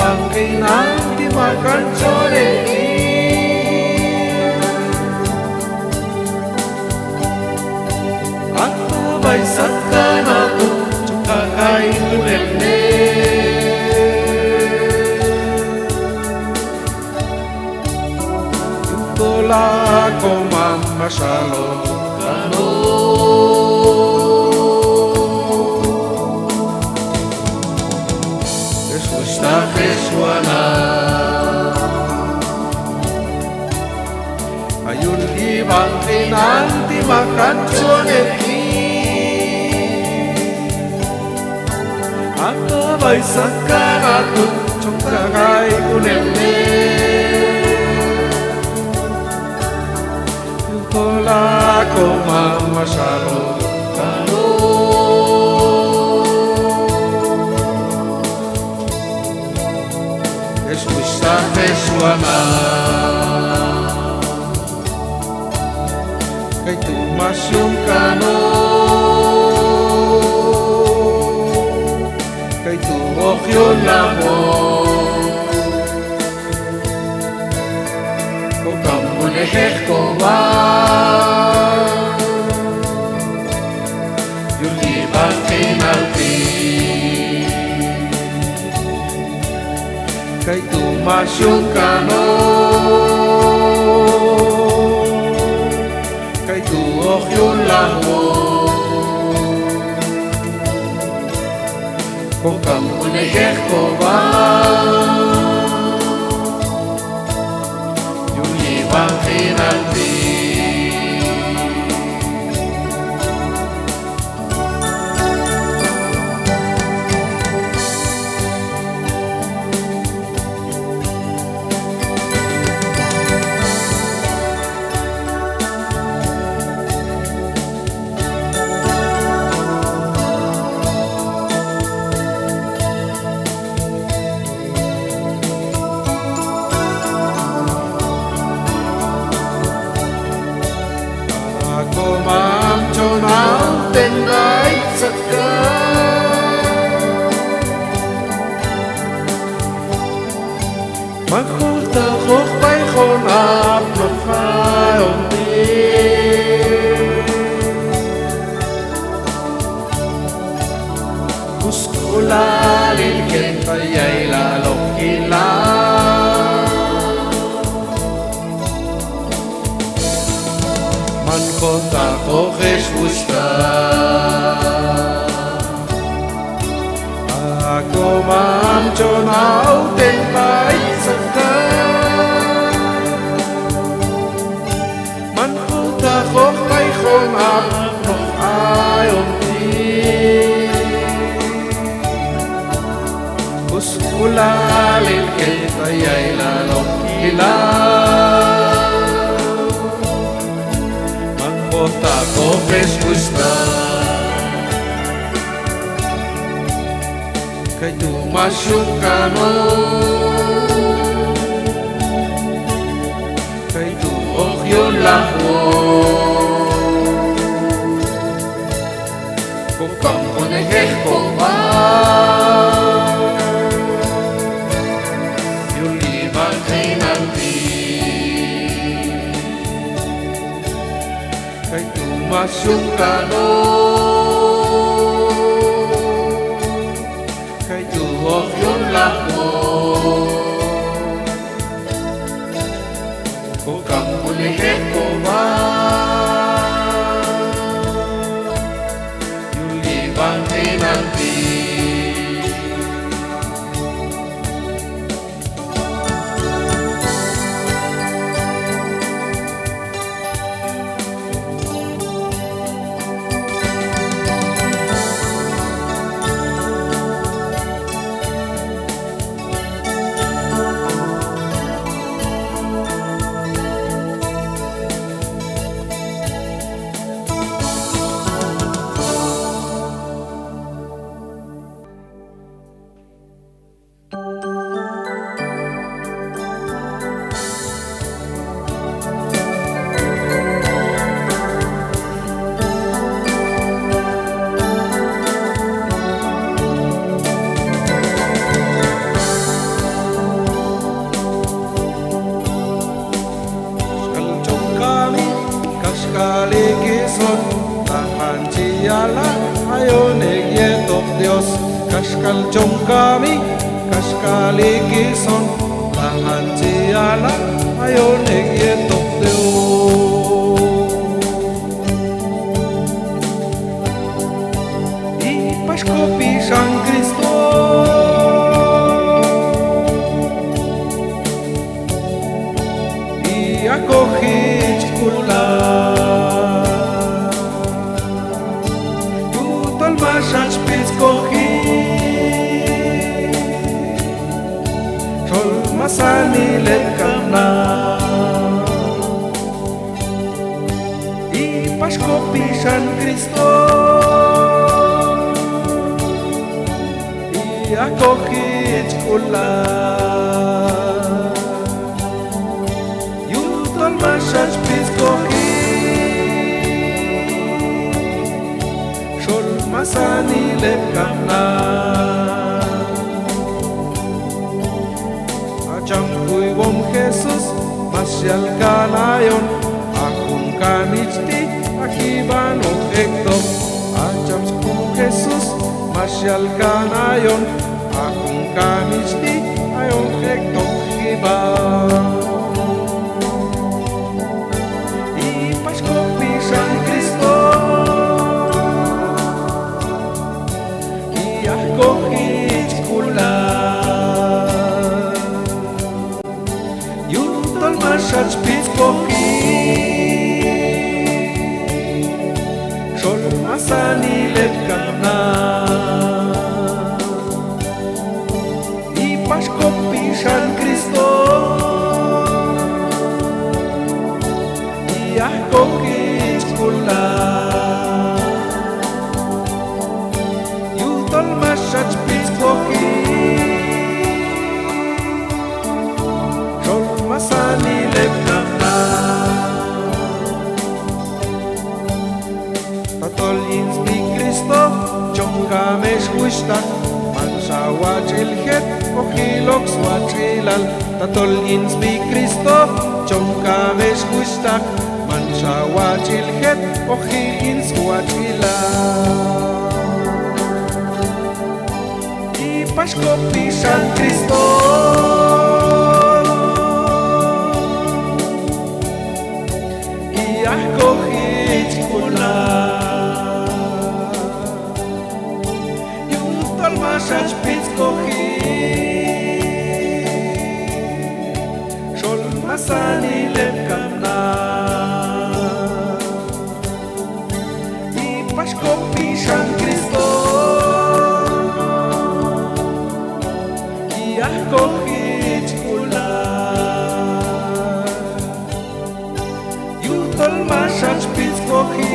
bangkay ng di makansyone at tabay sa kanato tsaka kay lunelne yung tola ko mamasyalo kano Esta Jesuana ayun ibang tinanti makansyone at abay sa karatun tsong kakay kunelne yung tola ko mamasyalo kano Esta Jesuana kay tumas yung kano kay tuok yun lamon kung kamunehek ko ba yung ibang kinalti kay tumas yung kano kay tuok yung lahon kung kamunehek ko ba yung ibang kinalti tên gái giấc mơ mà khu tờ khúc bay khôn áp một phai ổn đi Kuskula lilkin payay lalong ilang Man kota ko Jesus ka Ako mancho nao tên bay sa ka Man kota ko kay khôn ap nung ai ổn đi Kuskula lilkin payay lalong ilang Kota ko Jesus na kay tumas yung kano kay tuok yun lahon kung kamunehek ko ba yung libang kay nanti kay tumas yung kano kay tuok yung lahon kung kamunehek ko ba yung libang tinanti kaljong kami kaskalikison lahan siala ayon egyetok deo i Pasko pisang Kristo i akohit kula jutol masang spits kohi masanilet kana i Pasko pisan Kristo i akohit kula jutol masang spits kohi shol masanilet kana Champuy bom Jesus masyal ka nayon akong kanitsti akiban o ektok Achams kong Jesus masyal ka nayon akong kanitsti ayong ektok iba i Pasko pisang Kristo i akohit kula Masat spits koki Shol masanilet kana i Pasko pisan Kristo i akohit kula jutol masat spits koki masanilet kana Tatol insbi Kristo chonga mesh wishtak mansawa chilhet ohilok swachilal Tatol insbi Kristo chonga mesh wishtak mansawa chilhet ohilin swachilal i Pasko pisan Kristo akohit kula jutol masang spits kohi shol masanilet kana i Pasko pisan Kristo i akohit kula jutol masang spits kohi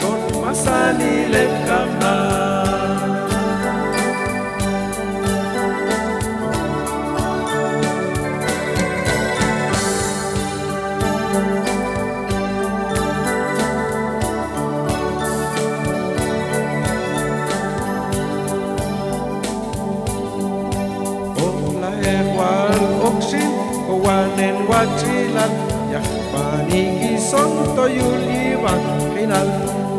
shol masanilet kana Kawanen wachilan yakpaniki sonto yuliwan kinal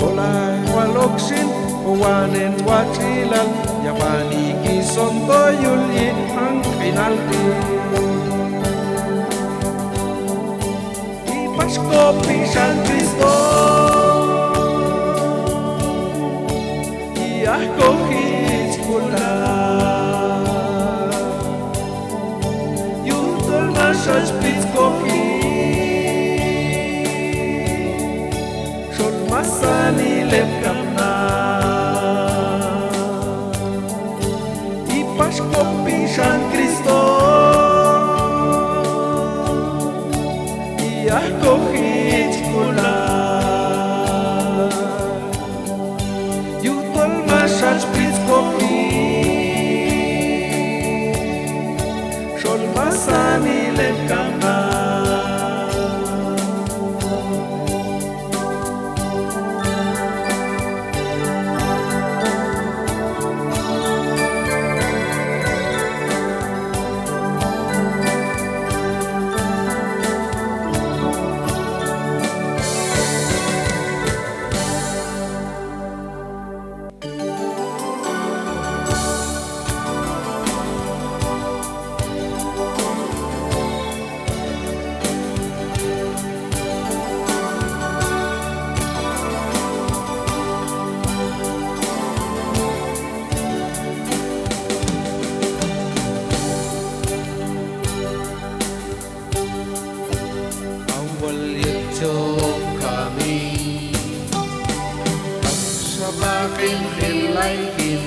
olay waloksin kawanen wachilan yakpaniki sonto yuli ang kinal i Pasko pisan Kristo i akohit kula Masat spits kohi shol masanilet kana i Pasko pisan Kristo i akohit kula jutol masat spits kohi shol masanilet kana hilaikin.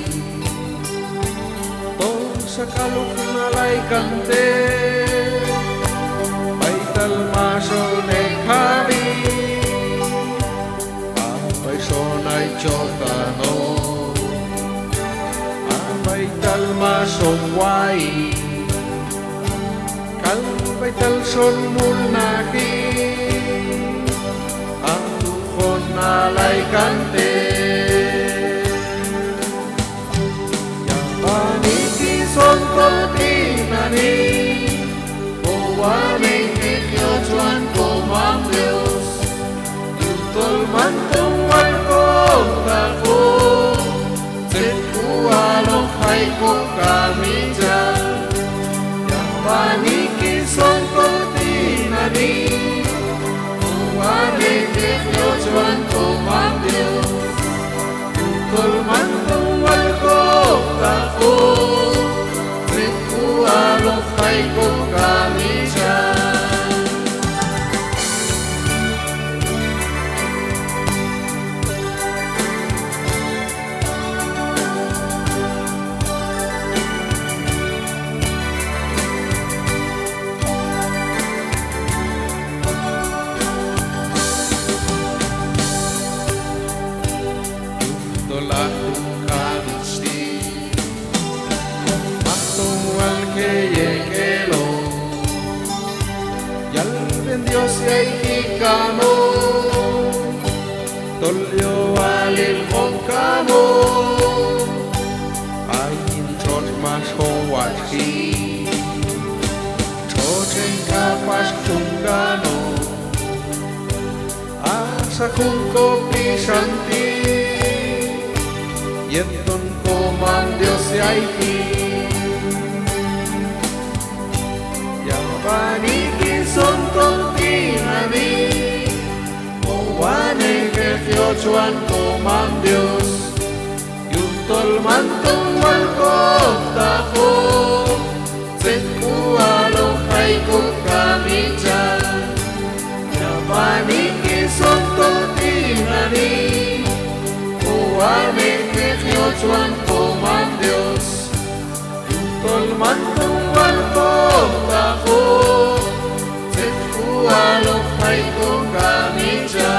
Sa kalok na lay kante, paital maso ne kami, apay sonay chotano, paital maso wai, kal paital son mulnaki, ang tukon na lay kante. Son cortinani, Owaning Ikyochuan Komam Dios, Yutol Mantong Walkong Tako, Zetkualok Haikok Kamija, Yang Paniki Son cortinani, Owaning Ikyochuan Komam Dios, Yutol Mantong Walkong Tako, Alok Haikok Kamija. Dios Yaikikamo, Tolyo Alil Honkamo, Ayin Trot Mas Howachi, Trochen Kapas Tungano, Asa Kunko Pishanti, Yeton Komam Dios Yaiki, Yapaniki Son Cortinani, Owane Ikyochuan Komam Dios, Yutol Mantong Walkok Tako, Zetkualok Haikok Kamija, Yapaniki Son Cortinani, Owane Ikyochuan Komam Dios, Yutol Mantong Walkok Tako, Zetkualok Haikok Kamija.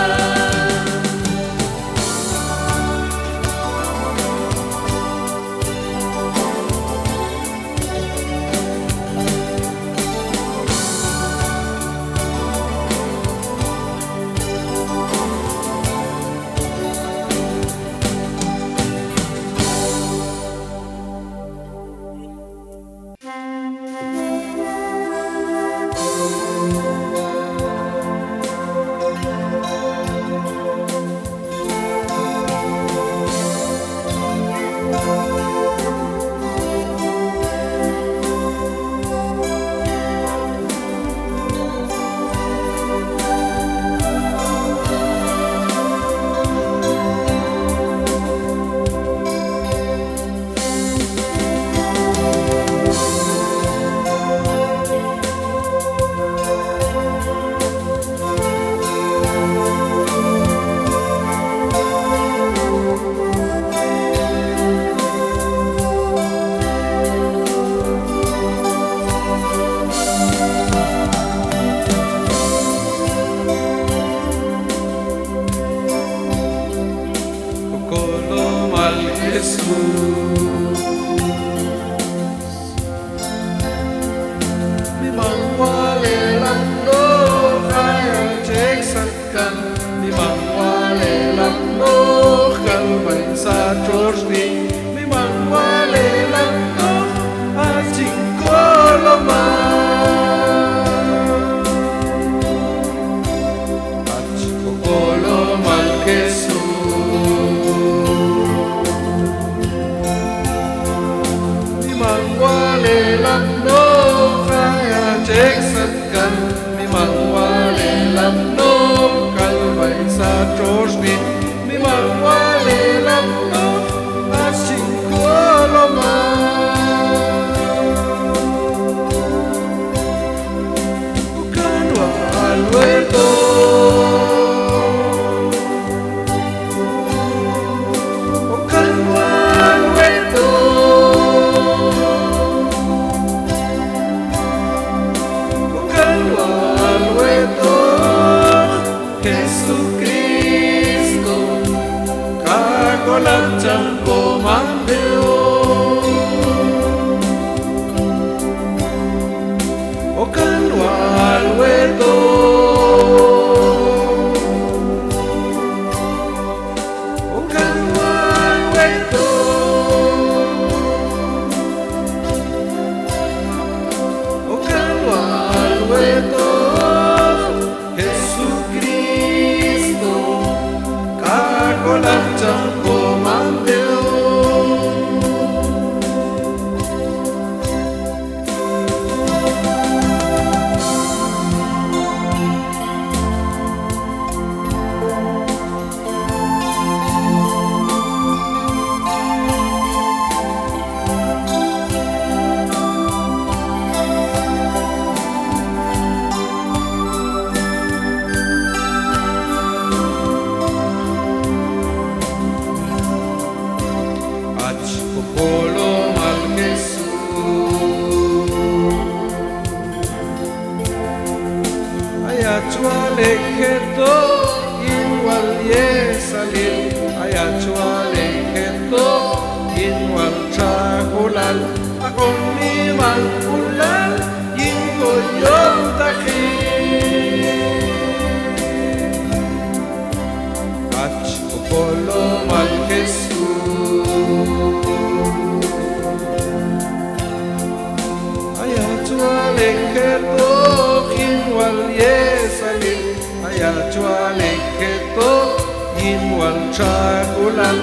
Troszny, mi mam wale lamno, a cinko Inwal Chakulal Akong niman ulal Yin ko yung takhin Ach Upolo Mal Jesus Ayachua Leketo Inwal Yesalim Ayachua Leketo Inwal Chakulal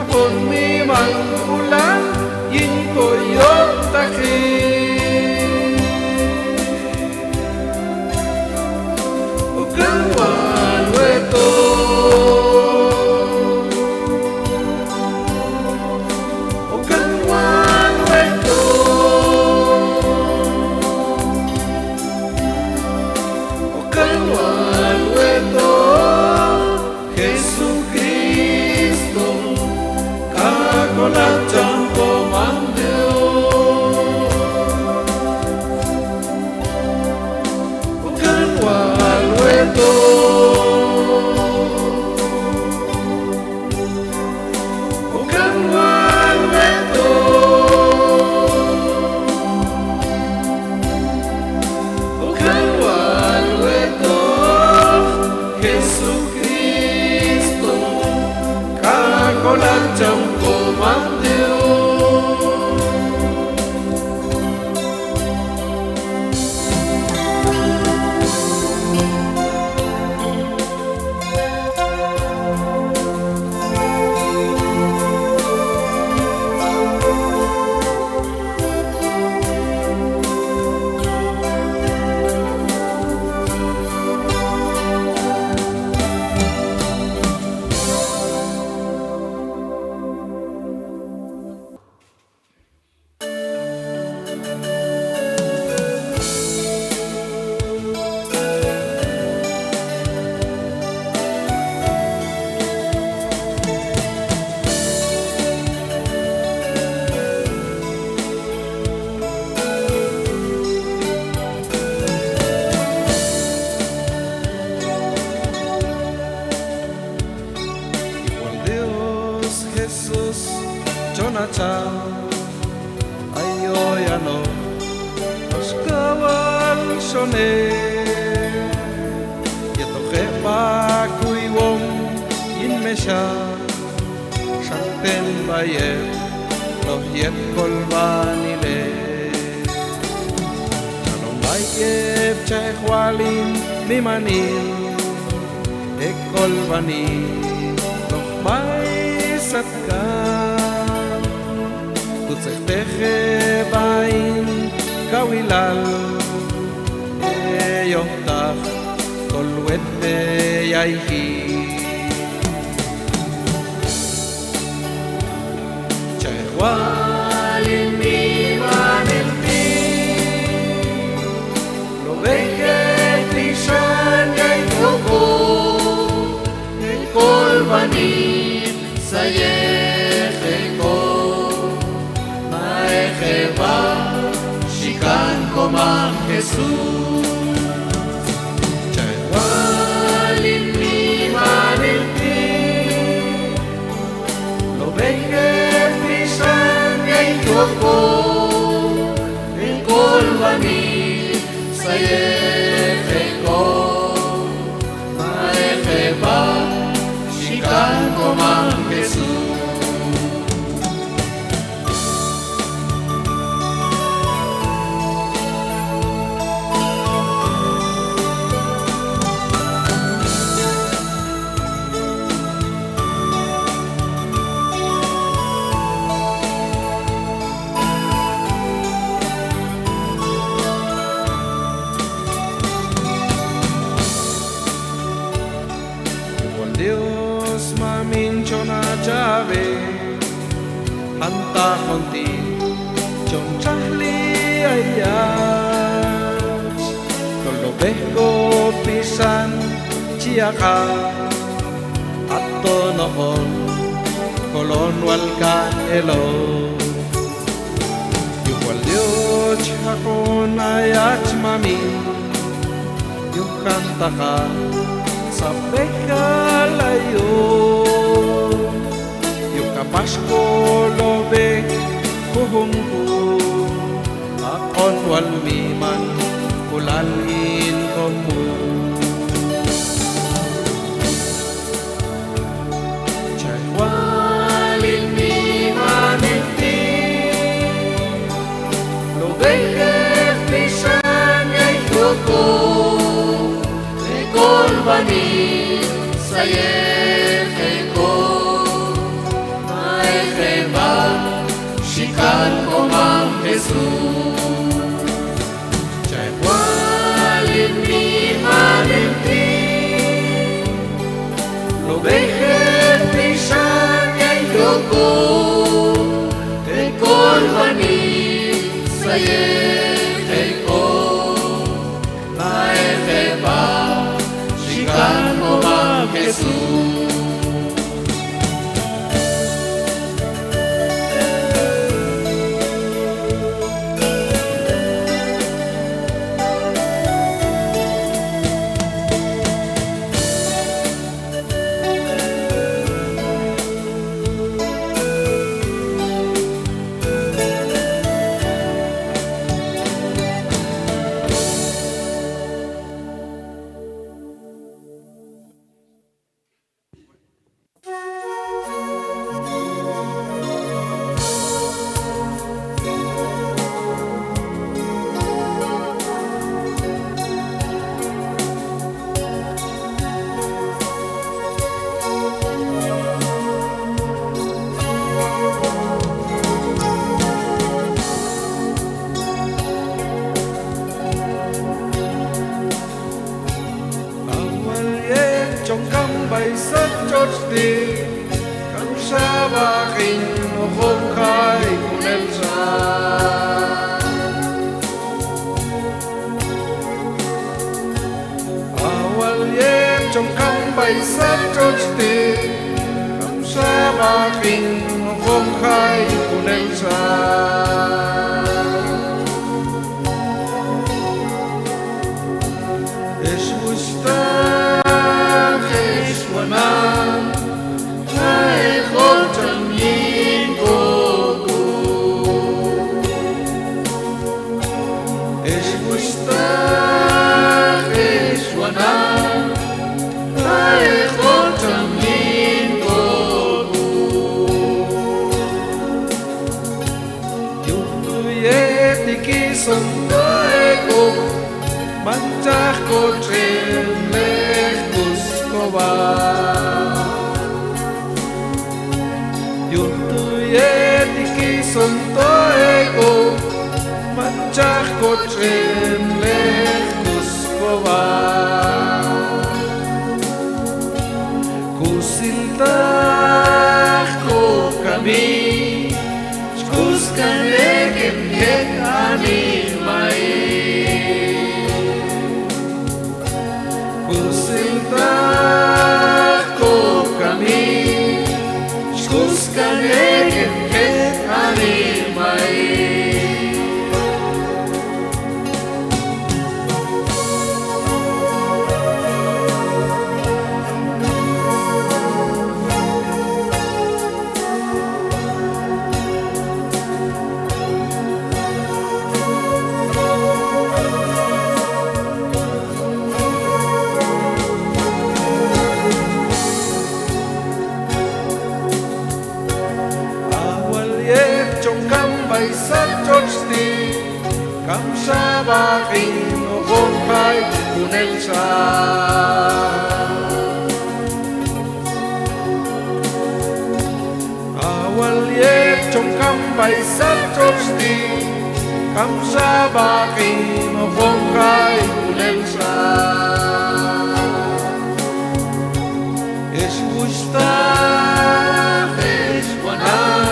Akong niman ulal Yin ko yung takhin Ukalwan weto Ukalwan weto Ukalwan weto Jesucristo Kakolat Jampo Mandeo Ukalwan weto Ukalwan weto Ukalwan weto Jesucristo Kakolat Jampo Mandeo Jesús, Jonathan, ayoyano, oskawal shone, yetokepa kuiwom inmesha, shanten baye, los yet kolvanile, shalom bayeb chehwalin mimanil, ekolvani, los bay. Satkan Tu tzechteche bain Kawilal Yohtach Kol wete yaihi Chehwalin miman el pi Lo veket lishan yaitoko El kolvani Sayecheko Maecheba Shikan Komam Jesús Chehwalin miman el pi Lo veket lishan yaitoko El kolvani Sayecheko Maecheba Shikan Komam Jesús Dios mamincho na jave Hanta konti Chon chahli ayach Kolobeko pisan Chiaka Ato noon Kolon walkan elo Yukwal Dios hakon ayach mamin Yung kanta ka Sampai kalayo Yung kapasko lo ve kumpu akon wal miman kulalin komu chay walin miman inti lo deje pisan ay tuko ekol bani sayekeko maekeba shikan komam Jesus chay walin miman inti lo deje pisan ay tuko ekol bani sayekeko maekeba shikan komam Jesus trong căm bay sắt chốt đi cắm xa ba kinh nó không khai của em xa awal ye trong căm bay sắt chốt đi cắm xa ba kinh nó không khai của em xa Manchak kotrem lehtus kova Yuntuye tiki sonto ego Manchak kotrem lehtus kova Kusiltach ko kami Shkuskan legem yek ani mai Kusiltach ko kami Shkuskan legem yek ani mai bay sắt chốt đi cắm xa ba kinh nó không khai của nên xa awal ye trong cắm bay sắt chốt đi cắm xa ba kinh nó không khai của nên xa es justa es buena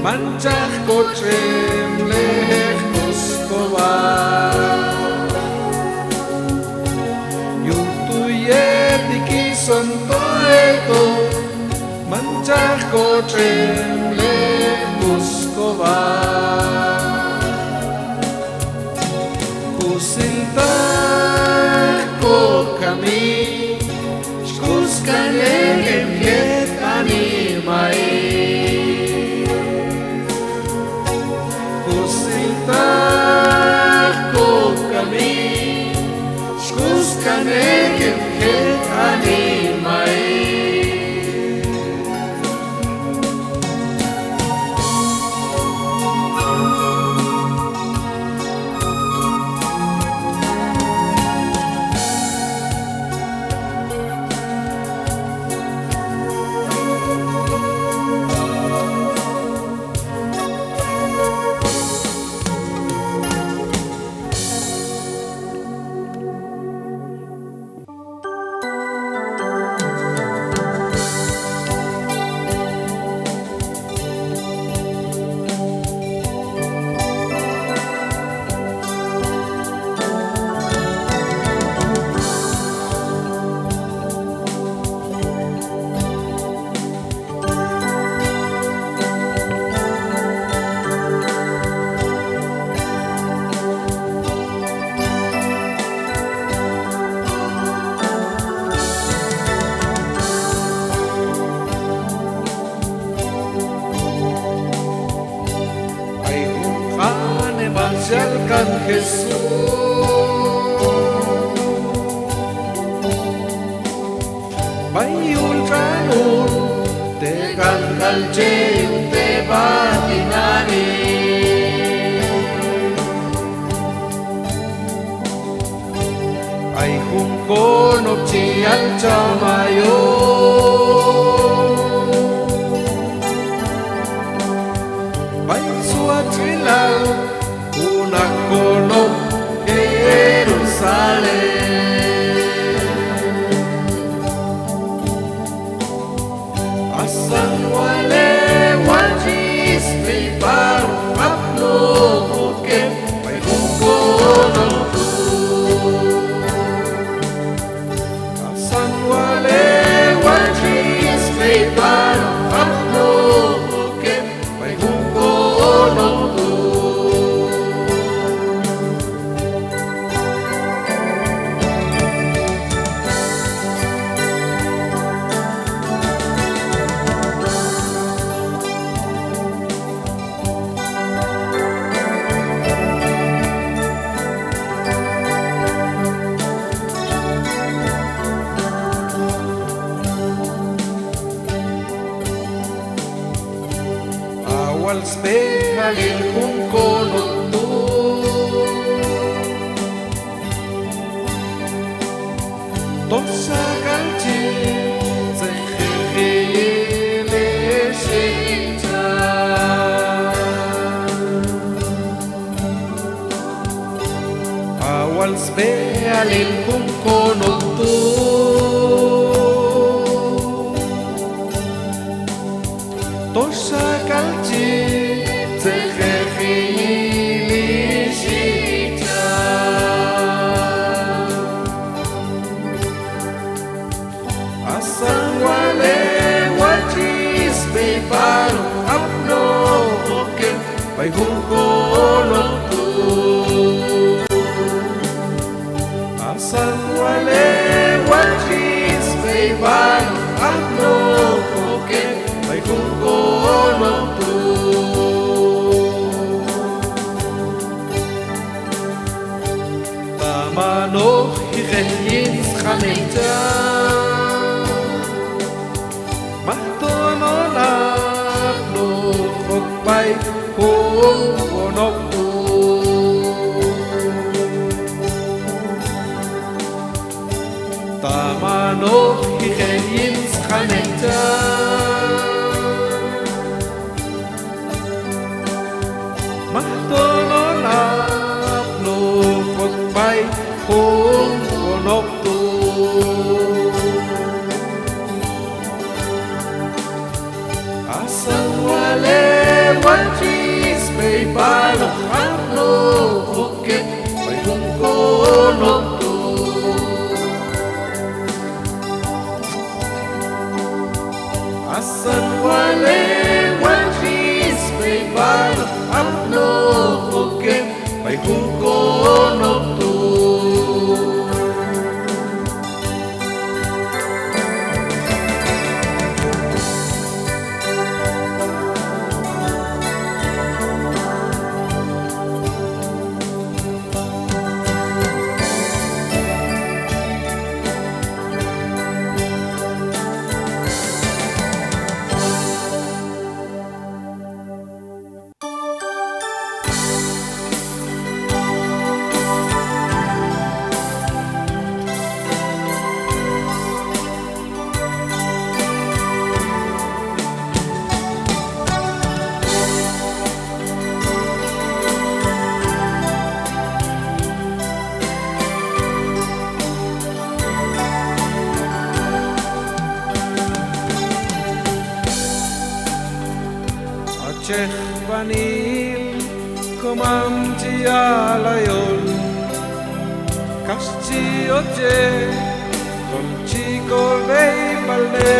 Manchak kotrem lehtus kova son toeto manchako tremle kuskova kusinta ko kami kuskane get animai kusinta ko kami kuskane get animai Kan Jesús Bayul tranun te kan kalcem te batinani Ay hungkon of chiang chamayo Bay suatrilaw Unakolong Jerusalem Asan wale wajis Prepar apno Okem May hungkonon tu Asan wale wajis Prepar apno Okem May hungkonon tu Awal spehalil kung konot tu Tosa kalchi Zekhele shita Awal spehalil kung konot tu Tosa kalchi Zekhele shita Asan wale wajis Beparo apno Okem Bay hungkonon tu Asan wale wajis Beparo apno Okem Bay hungkonon tu Tamano hirehin Chaneta Mahtono lapno Okbay hungkonon tu Tamano hirehin Chaneta Mahtono lapno Okbay hungkonon tu Asan wale wajis Beparo apno Okem Bay hungkonon tu Sheikh Vanil Komam Tialayol Kasti Oje Tol Chico Vei Balne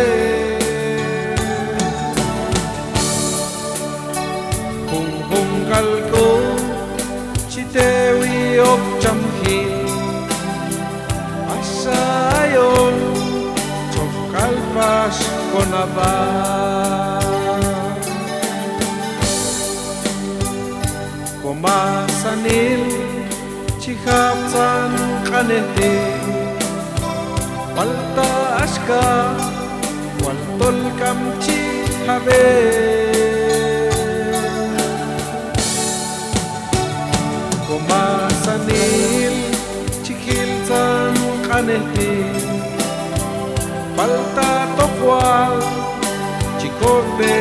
Hung Hung Kalko Chitewi Ok Chamhi Asayon Chok Kalpas Konaba Komasanil Chihapsan Kanete Walta Ashka Waltol Kamchi Habe Komasanil Chihilsan Kanete Walta Tokwal Chikobe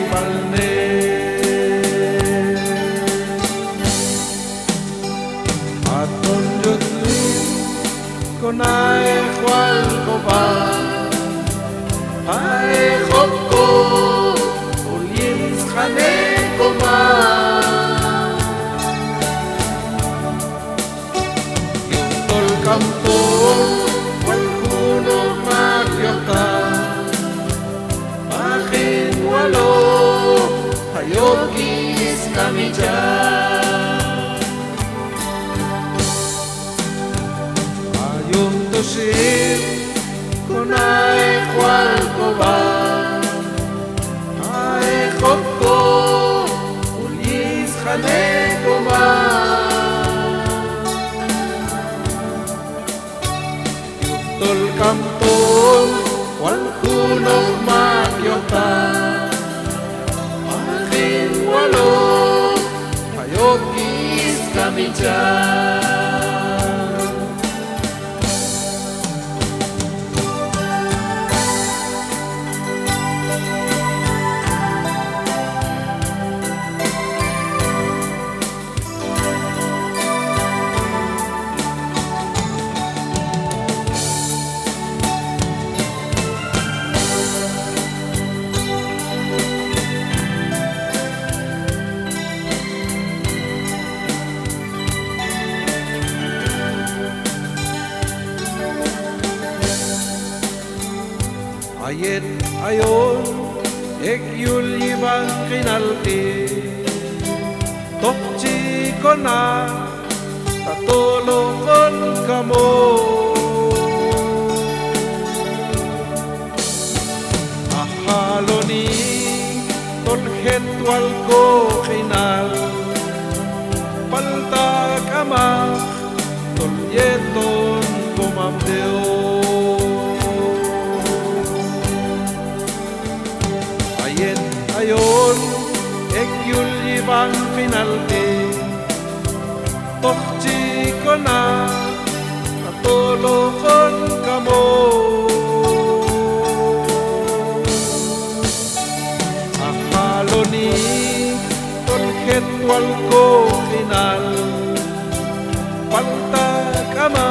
Balne Konai Juan Koba Hai Khopko Ulins Khane Koma Yutol Kampo Wal Kuno Magyota Makin Walo Hayokis Kamija Konai Juan Koba Hai Khopko Ulis Khane Koma Yutol Kampon Wal Kunong Magyota Akin Walo Hayokis Kamija Ayet ayon ek yul yibang kinalti Tokchi kona tatulungan kamo Ahaloni tolhet wal ko kinal Palta kama tolyeton kumamdeo Ayon ek yul yibang finalte Tokchi kona natulungan kamo Ahaloni tolhet wal ko kinal Palta kama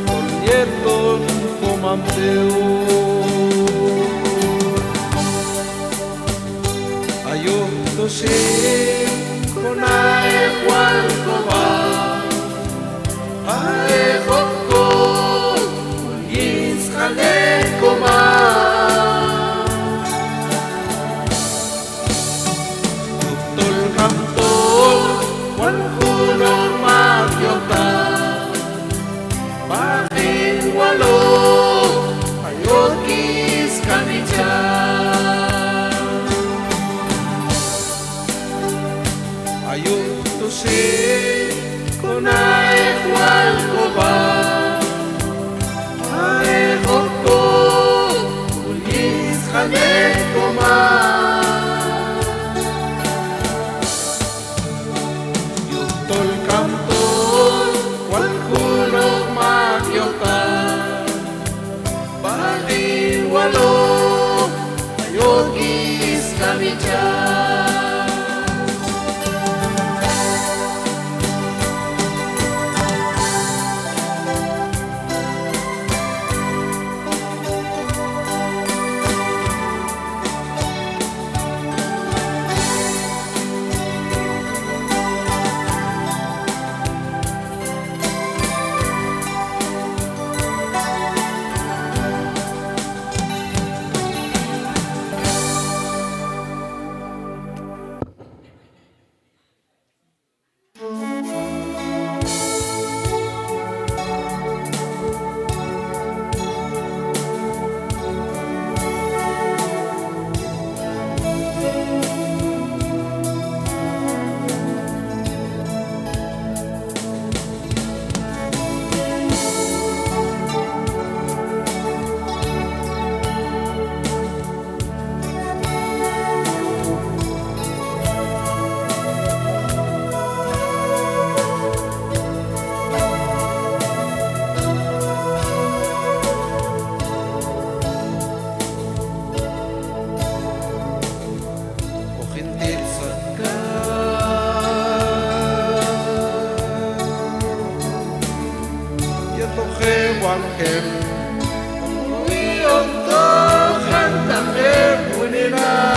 tolyeton kumamdeo Dosin Konai Juan Koba Hai Khopko Ulis Khane Koma Yutol Kampon Wal Kunong Magyota Makin Walo יתוכי וואנקן ולוי אותוכן תחם ונינה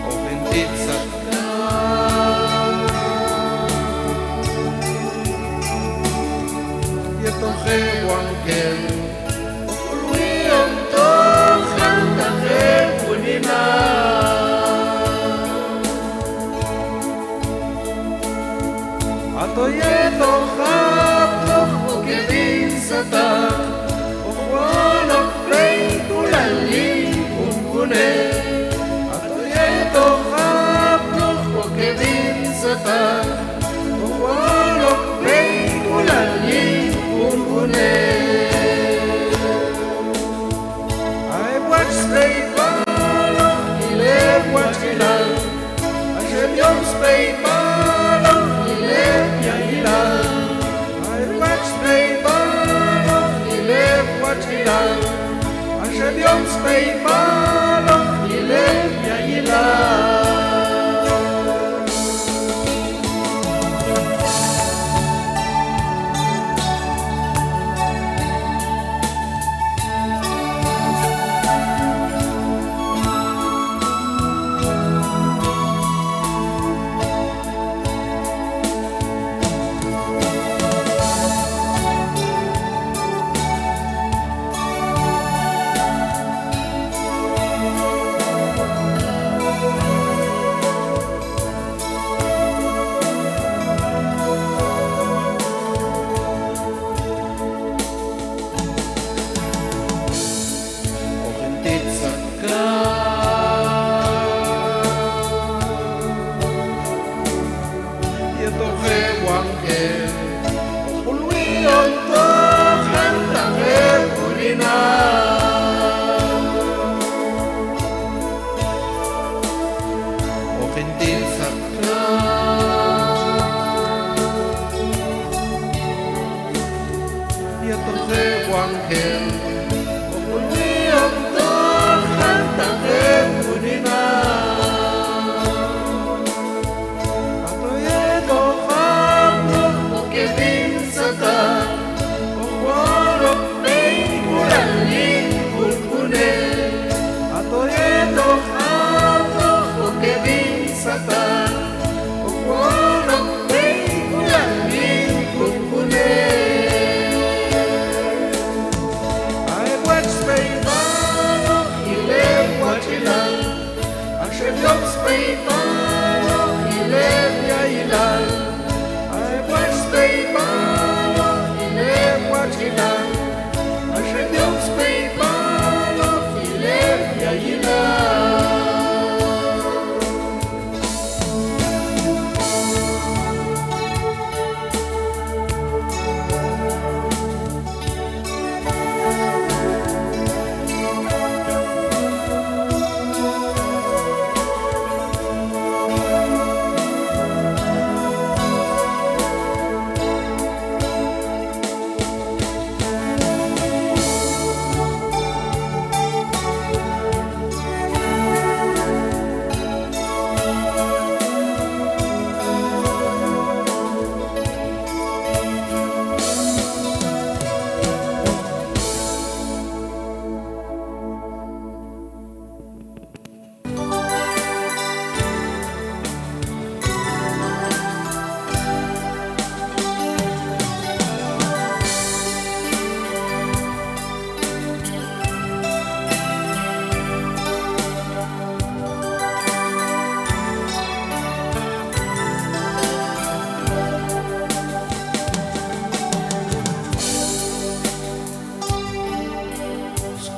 אוכן תצדקה יתוכי וואנקן ולוי אותוכן תחם ונינה Atoye tochab toch ukevin satan Ochwolok plei kulalin kumkune Atoye tochab toch ukevin satan Ochwolok plei kulalin kumkune I watch play balok ilek watch ilal Hashem yom play balok Hashem yom spei balok yilef yayilah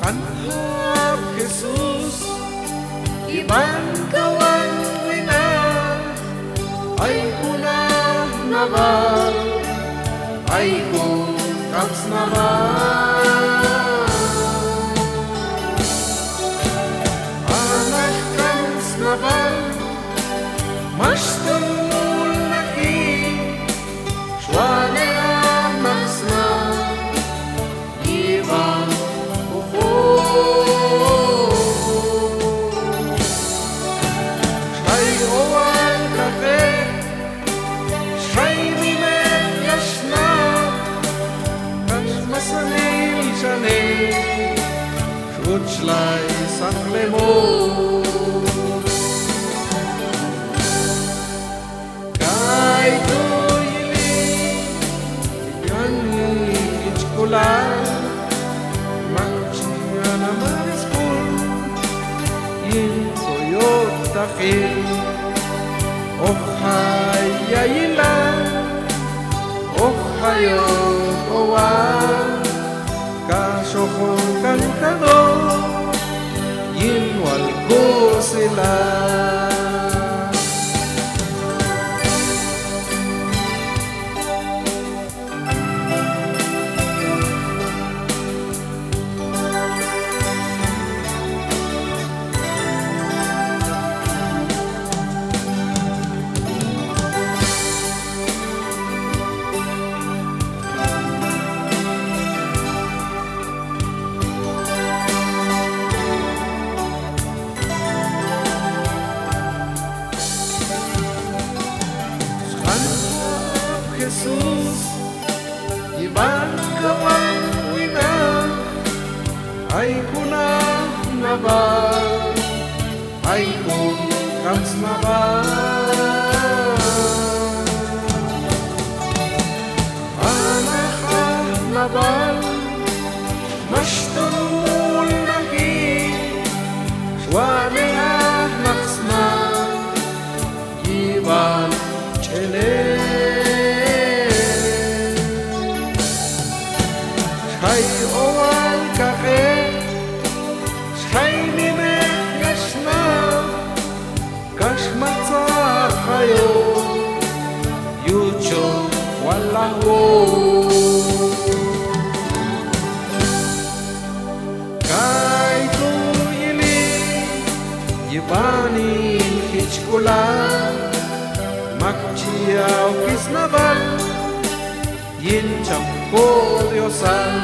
Kanhap Jesus Iban kawan wina Ay kunah nabar Ay kun kams nabar Anak kams nabar Mashtul naki Shwane amasna Iban Shai oal kafe mo. Kahit tuyiling yan ichkulan magsiya naman school in Toyota-kin Ohayaylan Ohayo Owan Kasyokong kantado Yinwal ko sila. Jesus, ibang kawang ina ay kunang nabal, ay kun kams nabal. Anakah nabal, mashtul nahi, shwane naksna, ibang chele. Hay oal kahe, hay nime gashna, kashmatsa hayo, yucho walahu. Kay tuyili, yibani hichkula, makchiyaw kisnabal, yincham ko Diosan,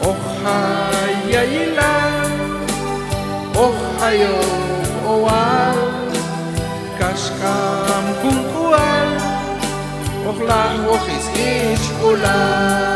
Ohayaylan, Ohayo Owan, Kashkam Kungkuan, Ohlah Ohis Ichkulan.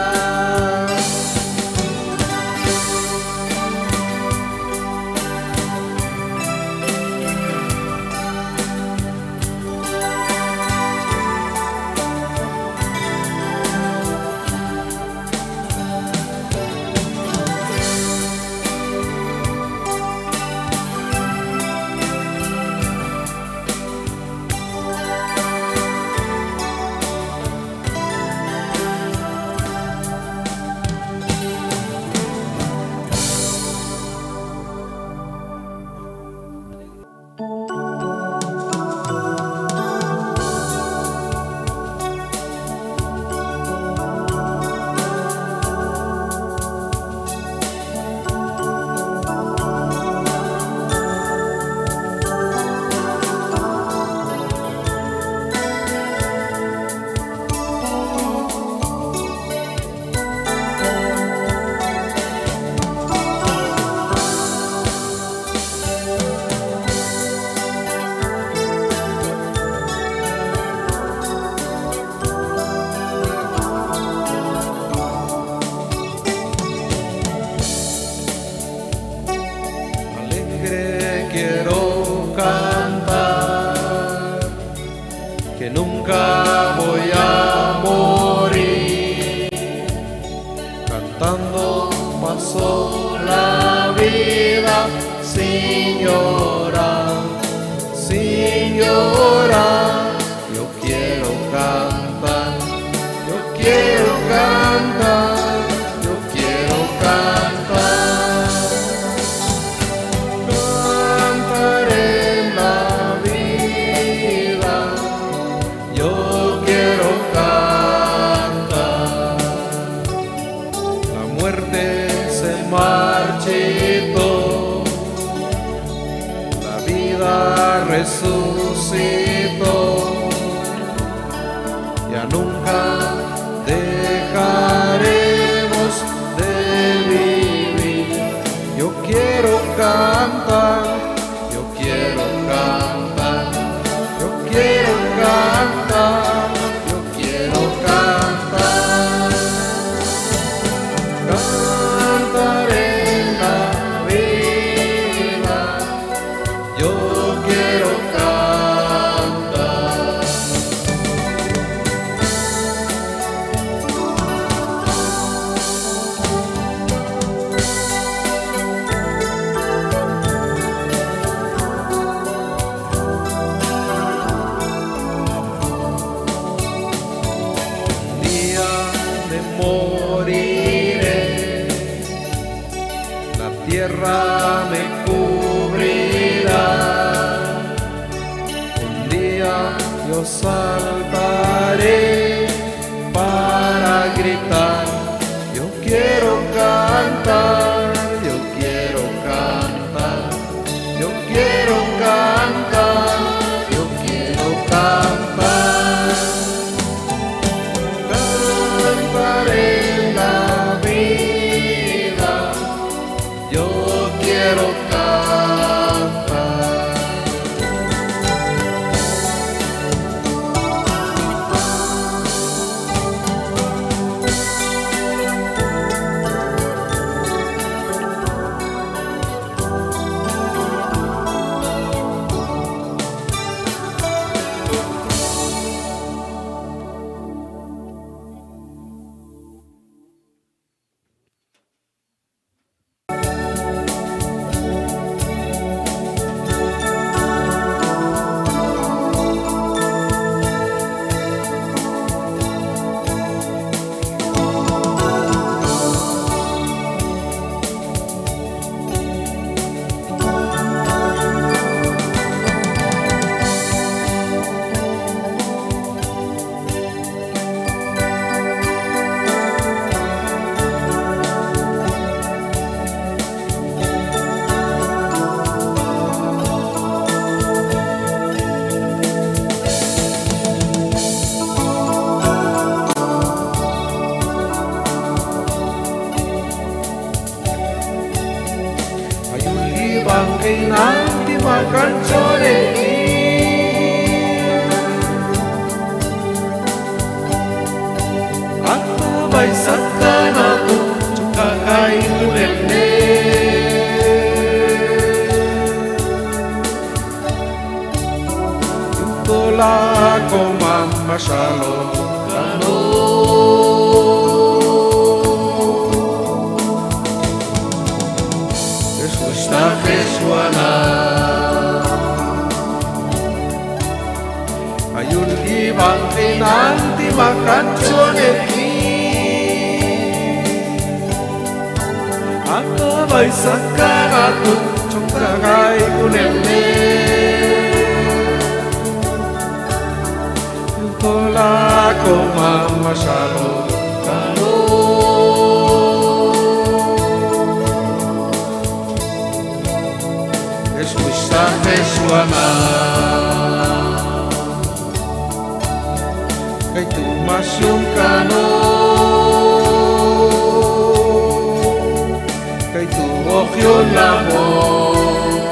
Quiero cantar que nunca voy a morir, cantando paso la vida sin llorar, sin llorar. Yo quiero cantar, yo quiero cantar, yo quiero cantar. Marchito, la vida resucitó, ya nunca dejaremos de vivir. Yo quiero cantar, yo quiero cantar, yo quiero cantar, yo quiero cantar. Cantaré en la vida. tierra me cubrirá. Un día yo saltaré para gritar, yo quiero cantar, yo quiero cantar, yo quiero cantar, yo quiero cantar. Cantaré la vida, yo quiero cantar. Bangkay nanti makan sore at may saktan ako kakain ulele. Itola ko mamasyalo kano sta Kesuana. Ayun ibang nanti makan soneti at may sakkan ako kakain ulele. Itola ko mamasyalo kano sta Kesuana. Kay tumas yung kano, kay tuok yun lamon,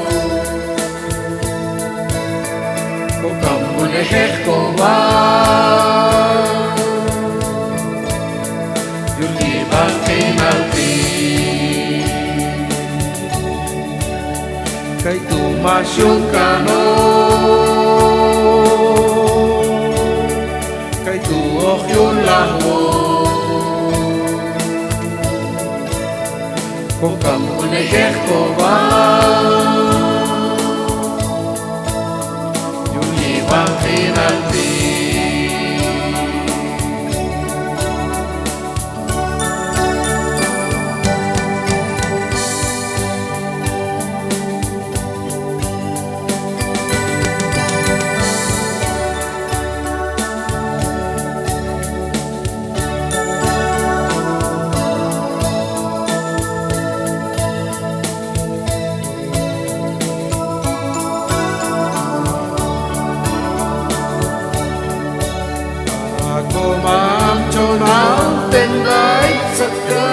kung kamunehek ko ba yung ibang kinalti. Kay tumas yung kano, kay tuok yung lahon, kung kamunehek ko ba yung ibang kinalti. Nào tên gái giật cớ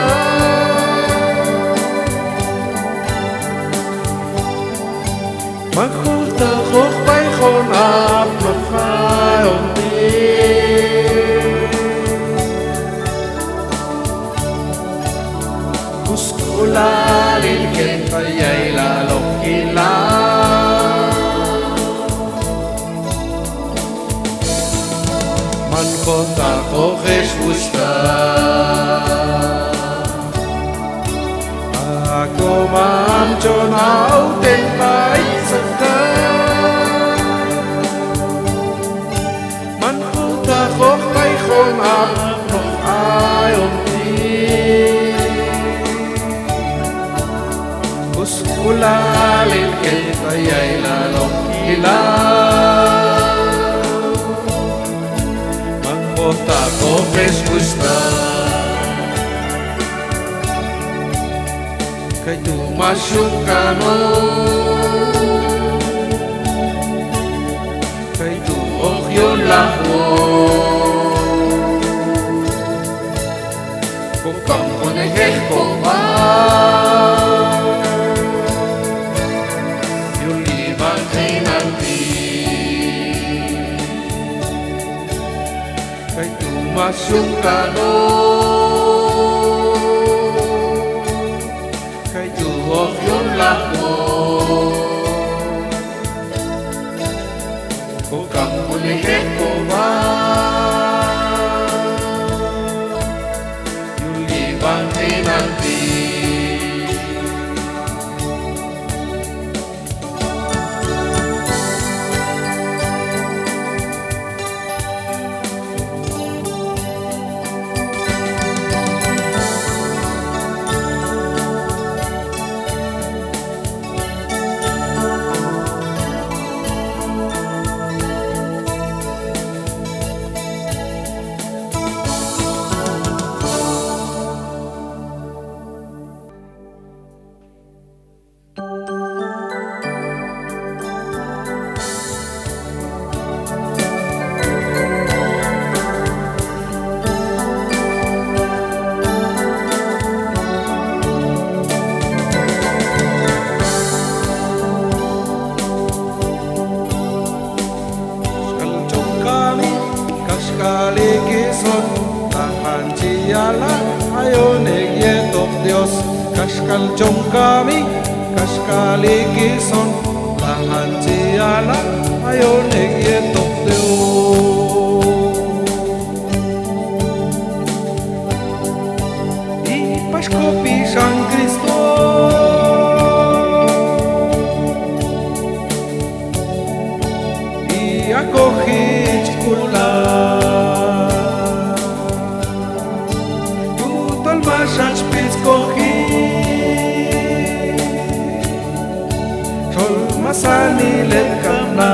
mà khô tờ khóc bay khôn áp lục phai ổn đi Kuskula lilken payay lalong kila man kota ko Jesusta. Ako mancho nau ten pai saka man kota ko pai khom ap nok ai om ti lalin kita'y lalong hilaw. Magpunta ko Christmas na kay tumasyong kano, kay tuok yun lako. Kung kamunihik ko ba yung limang ay nanti, kay tumasyong kano, kay tuok yun lako. Kung kamunihik ko ba yung libang tinanti, kaligison tahan siala ayon yetok Dios kaskal jong kami kaskaligison tahan siala ayon yetok Dios. Di Pasko pisang Kristo di akohit kula Masać pitkohi Sol masani lekam na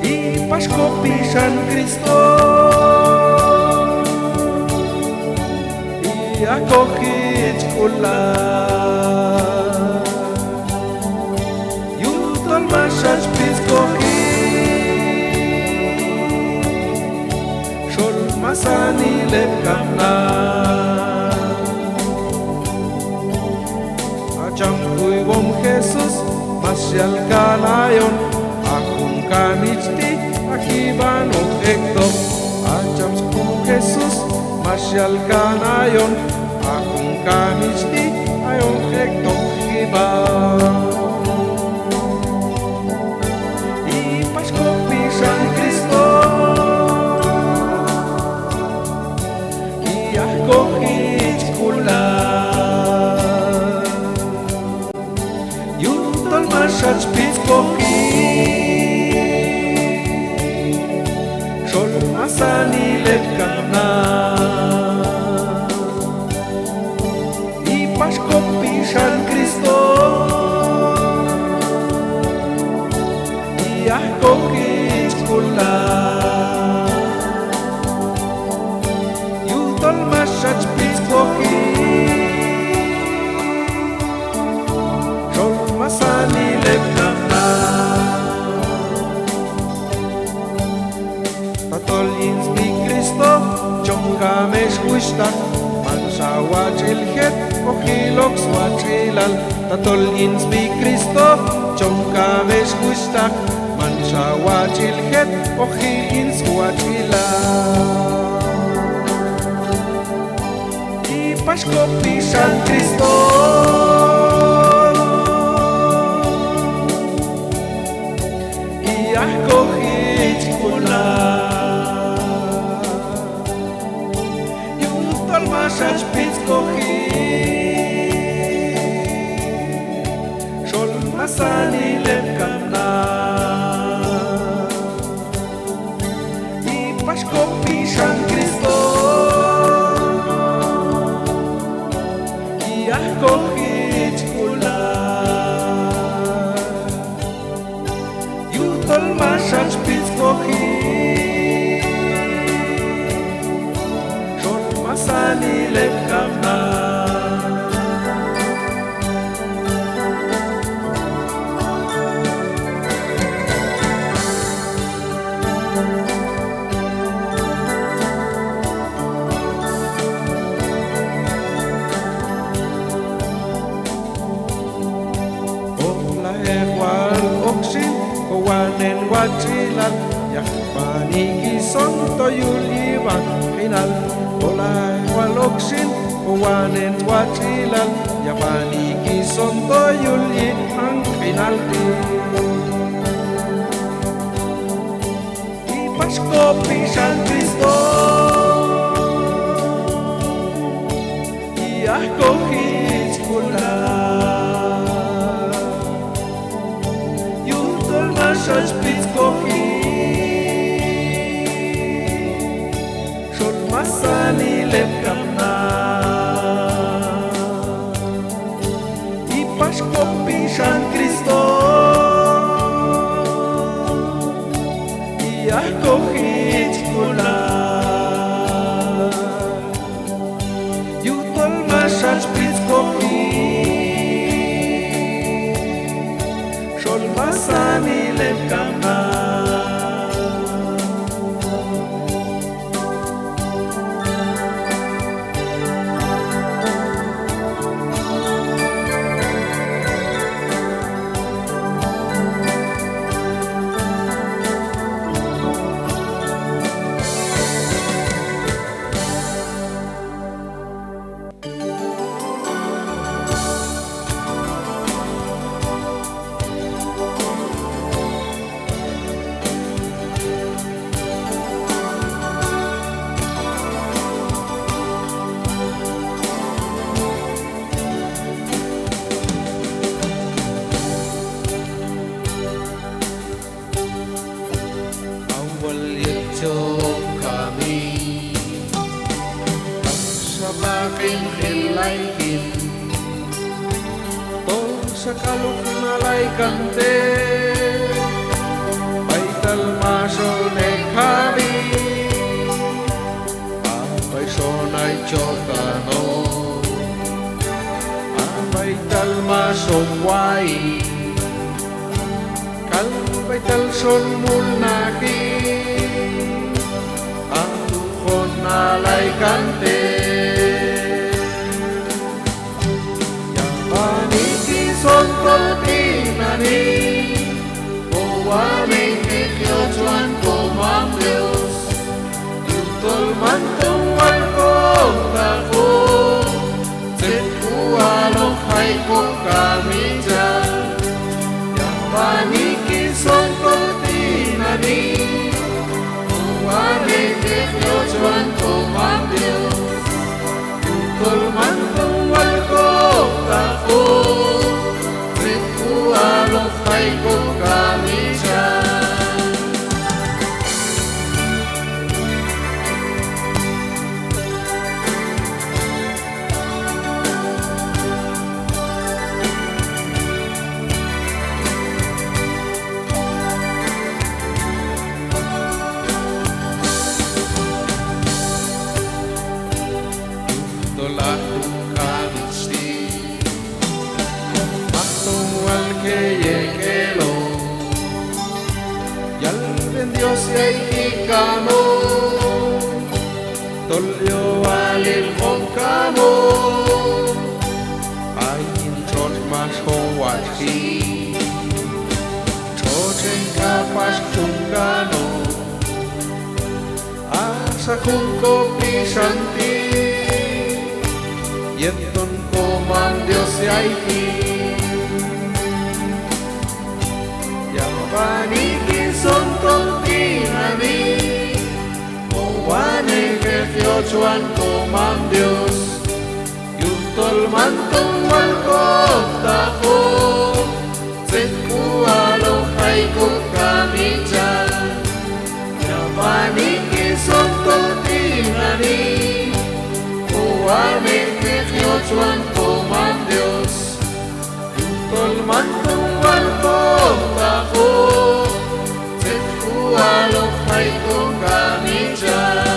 I Pasko pisan Kristo I ako kitskula Yutol masać pitkohi Masani lekam na Acam kuy bom Jesus Masyal ka layon Akong kamijti Akiban o ekdok Acam kuy Jesus Masyal ka layon Akong kamijti Ayong ekdok iba I Pasko pisang Kristo Kohit kula Yutol masać pitkohi Sol masani lekam na I Pasko pisan Kristo I kohit kula Masać pitkohi Sol masani lekam na Tatolin zbi Kristo Ciągamy szkuśtak Mansawa chilhet Ochilok swachilal Tatolin zbi Kristo Ciągamy szkuśtak Mansawa chilhet Ochilin swachilal Pasko pisang Kristo Iyah kohit kula Yutol masać pitkohi Sol masani lekam na I Pasko pisang Kristo Shal spitz kochi Shol masani lev kavna Wanen wachilan yakbani gison to yuliban hinal olay waloksin wanen wachilan yakbani gison to yuli ang hinal di Pasko pisan Kristo iyah kohit kula Shal spitz kochi Shol masani lev kavna I Pasko pisan Kristo iyah kohit kula Yutol ma shal spitz kochi Shol masani lev kavna Hilaikin Tol sa kalok nalay kante Baital masol nekhami Abay sonay chotano Baital masol wai Kal baital son mulnaki Ang tuhon nalay kante Son cortinani Owaning ikyochuan komam Dios Yutol mantong walkong tako Zet kualok hay kong kami dyan Yang paniki son cortinani Owaning ikyochuan komam Dios Yutol mantong walkong tako Alok hay kong kami dyan Tolak Dios yaikikamo Tolyo alil kongkamo Ayin trot mas howachi Trochen kapas tungkano Asa kungko pisanti Yenton komam Dios yaiki Yang paniki son cortinani Owane kefiochuan komam Dios Yutol mantong walkok tako Zet kualo hay kong kami dyan Yang paniki son cortinani Owane kefiochuan komam Dios Yutol mantong walkok tako Zet hay con canilla.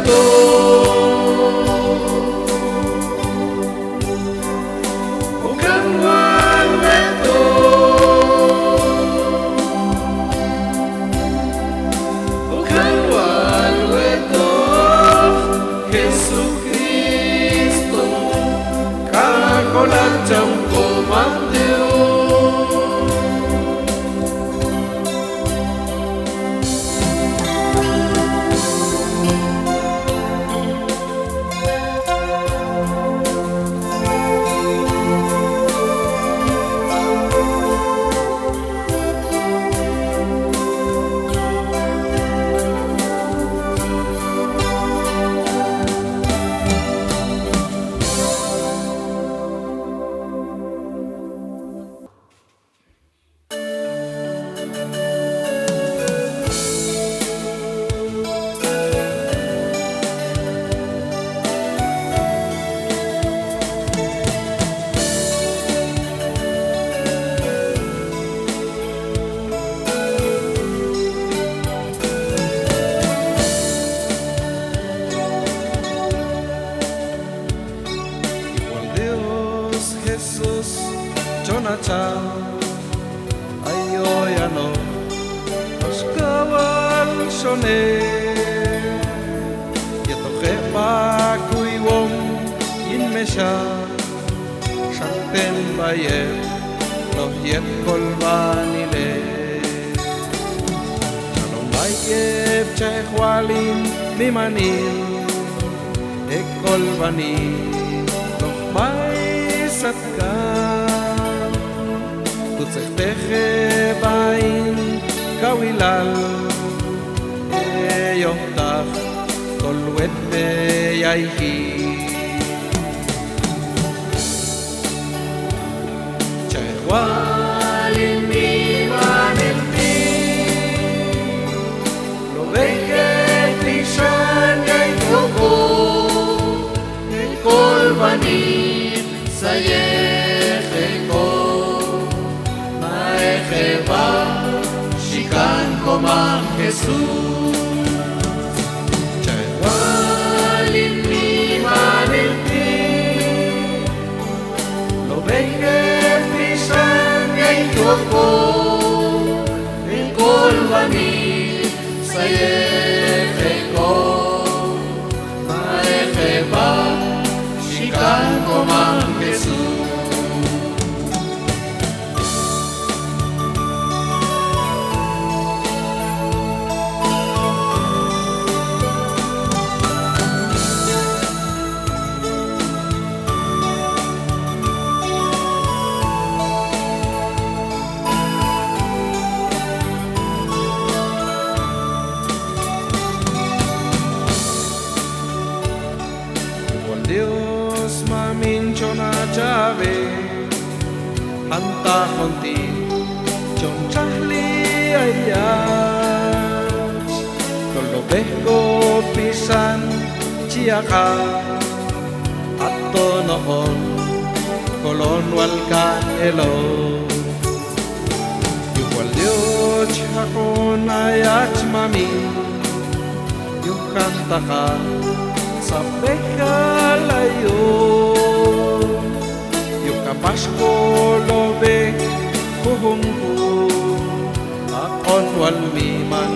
Todo bao lần trong cổ mang tiêu Jesús, Jonathan, ayoyano, oskawal shone, yetoche pa kuiwom inmesha, shanten bayer, lo yet kolvanile, shalom bayeb chehwalin mimanin, ekolvanin, lo bay Satkan tu tzechteche bain kawilal yohtach kol wet beyayhi chehwalim mimanelti lo veket lishan yaytuku kol bani Sayecheko, Maecheba, Shikan Komam Jesús. Chahualim mimanelti, lo beker pishan yaitoko, el kolbani, Sayecheko, Maecheba, Shikan Komam Jesús. Dios mamin chona chave anta konti chon chahli ayas kolo beko pisan chiaka atto noon kolon walkan elo igual Dios hakon ayat mamin yung kanta ka sampai kalayo yung kapasko lobe kuhungku akon walmiman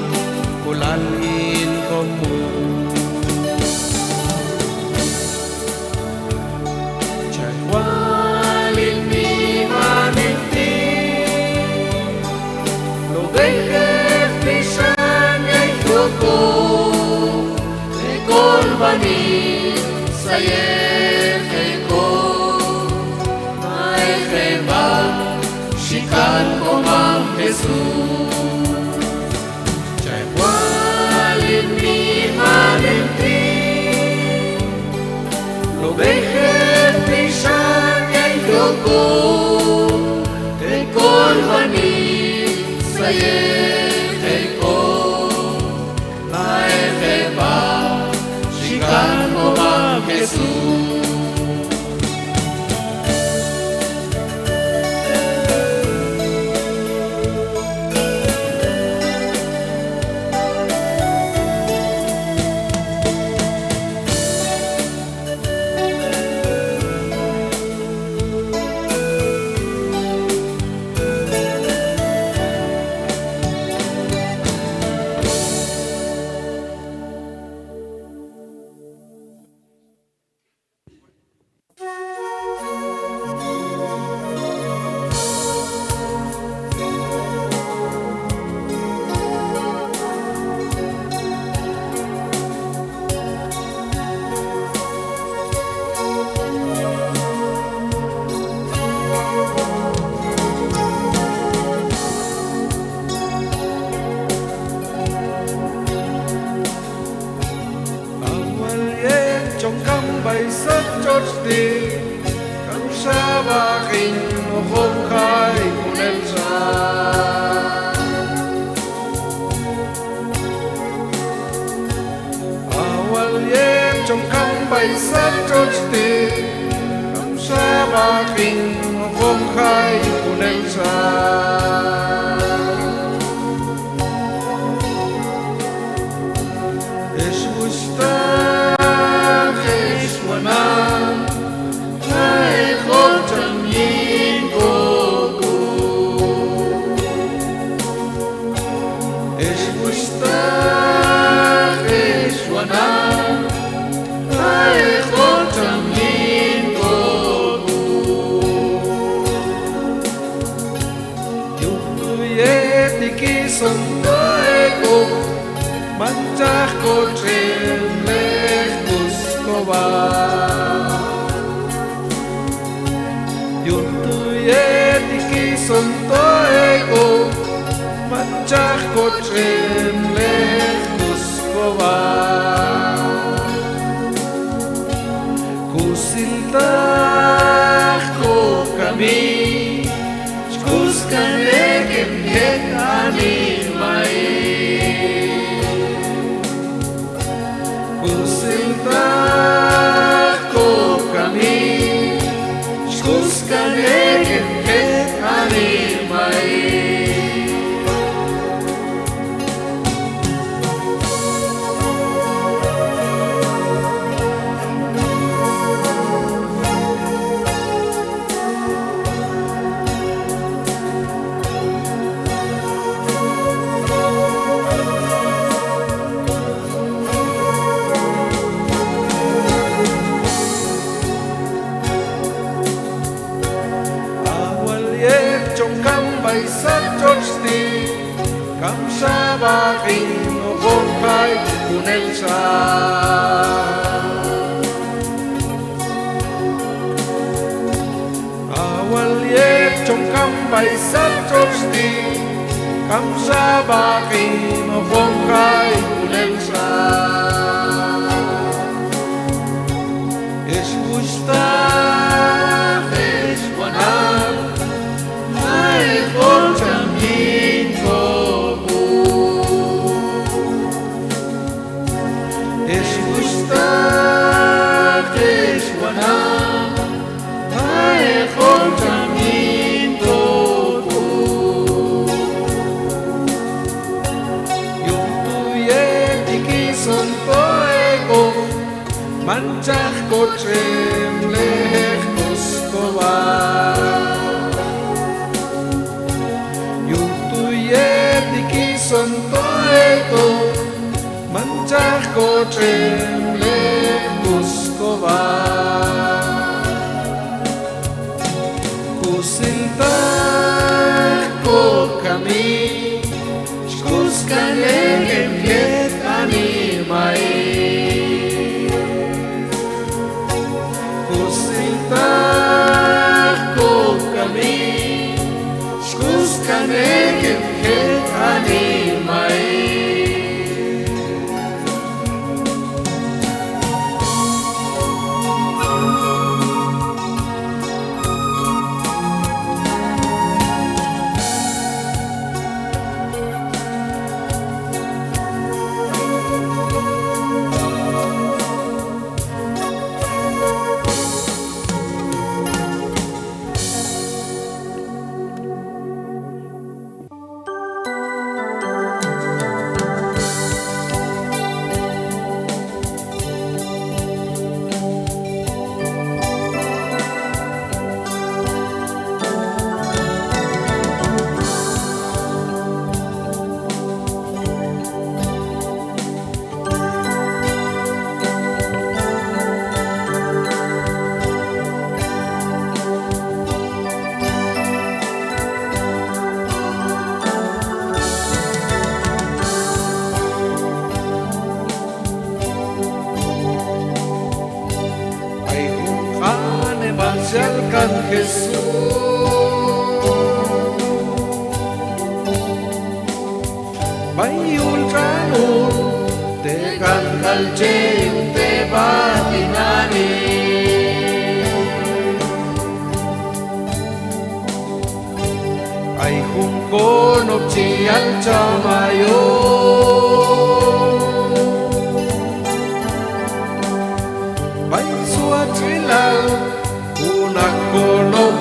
kulalin komu walin mimaniti lobe kepisan ay kuko Kolbani sayecheko maecheba shikan komam Jesús chahualin mimanenti lo bejer pishan yaitoko Kolbani sayecheko maecheba Shikan Komam Jesús. bay sắt chốt đi cắm sa ba kinh không khai của nên xa awal yem trong khăn bay sắt chốt đi cắm sa ba kinh không khai của nên xa Son ego manchar coche lejos coba yun tu yetiki son ego manchar coche lejos coba kusilta ko kami kuskane kem ani bay sắt chốt đi cắm sa ba kinh không khai của nên xa awal yet trong khăm bay sắt chốt đi cắm sa ba kinh không khai của nên xa es gusta es buena manchar coche lejos coba yutuye tiki son todo manchar coche lejos coba kusilta ko kami kuskane kem animai acercan Jesús. Bayul kanun te kan kalceng te batinani. con ốc chỉ ăn cho mà yêu bay xua chỉ là una con ốc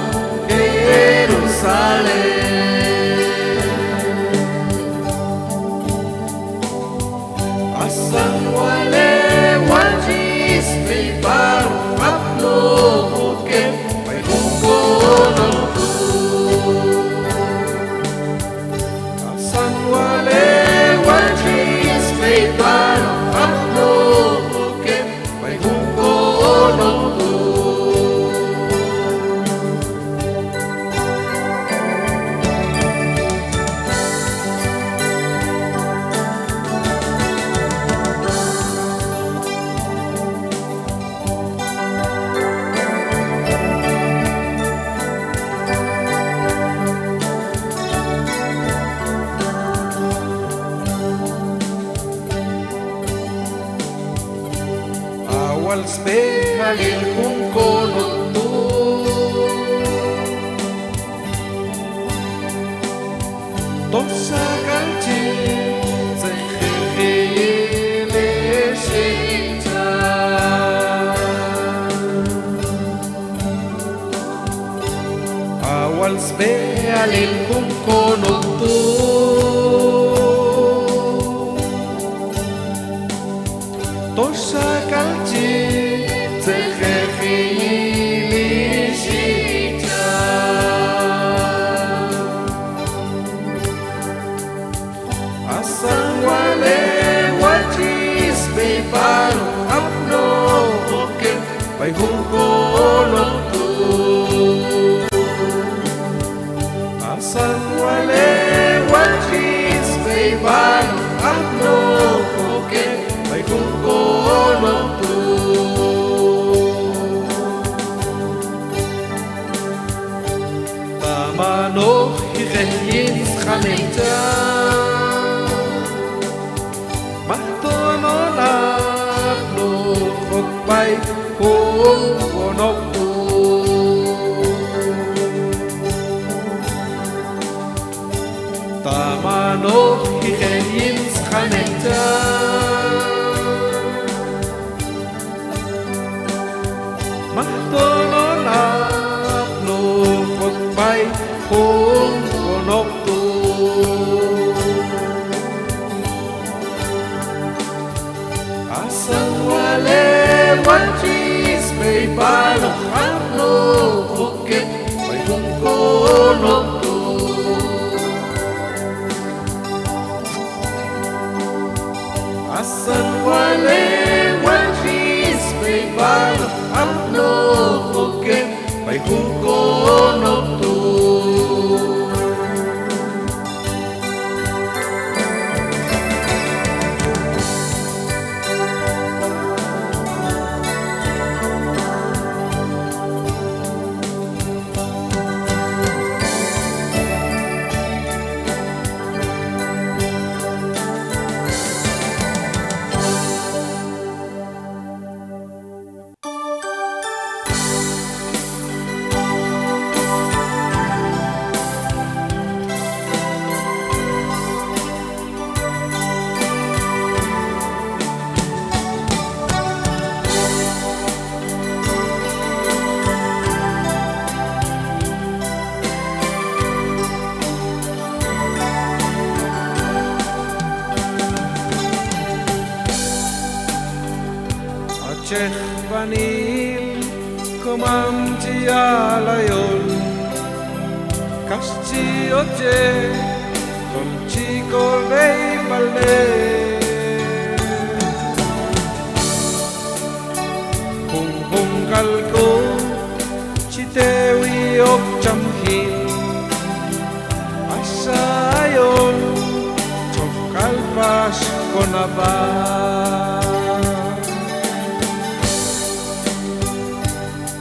Jerusalem asan wale wajis preparo apno porque bay con ốc al spehalin kung konot to sa kalchi zay khele shita awal spehalin kung konot to sa kalchi bay hung kolot tu asan wale wachis bay balo apno koke bay hung kolot tu tamano hirehin khaneta mahtono lapno kokbay kung konok tu tamano hiheyin skhaneta mahtono lapno kokbay kung konok tu asang wale wajis bay balo apno koke bay hung konot tu asan wale wajis bay balo apno koke bay hung konot tu Chech vanil komam ti alayon kasti oje kon chi kolvei balne kung hung kalko chi tewi ok cham hin asayon chok kalpas konaba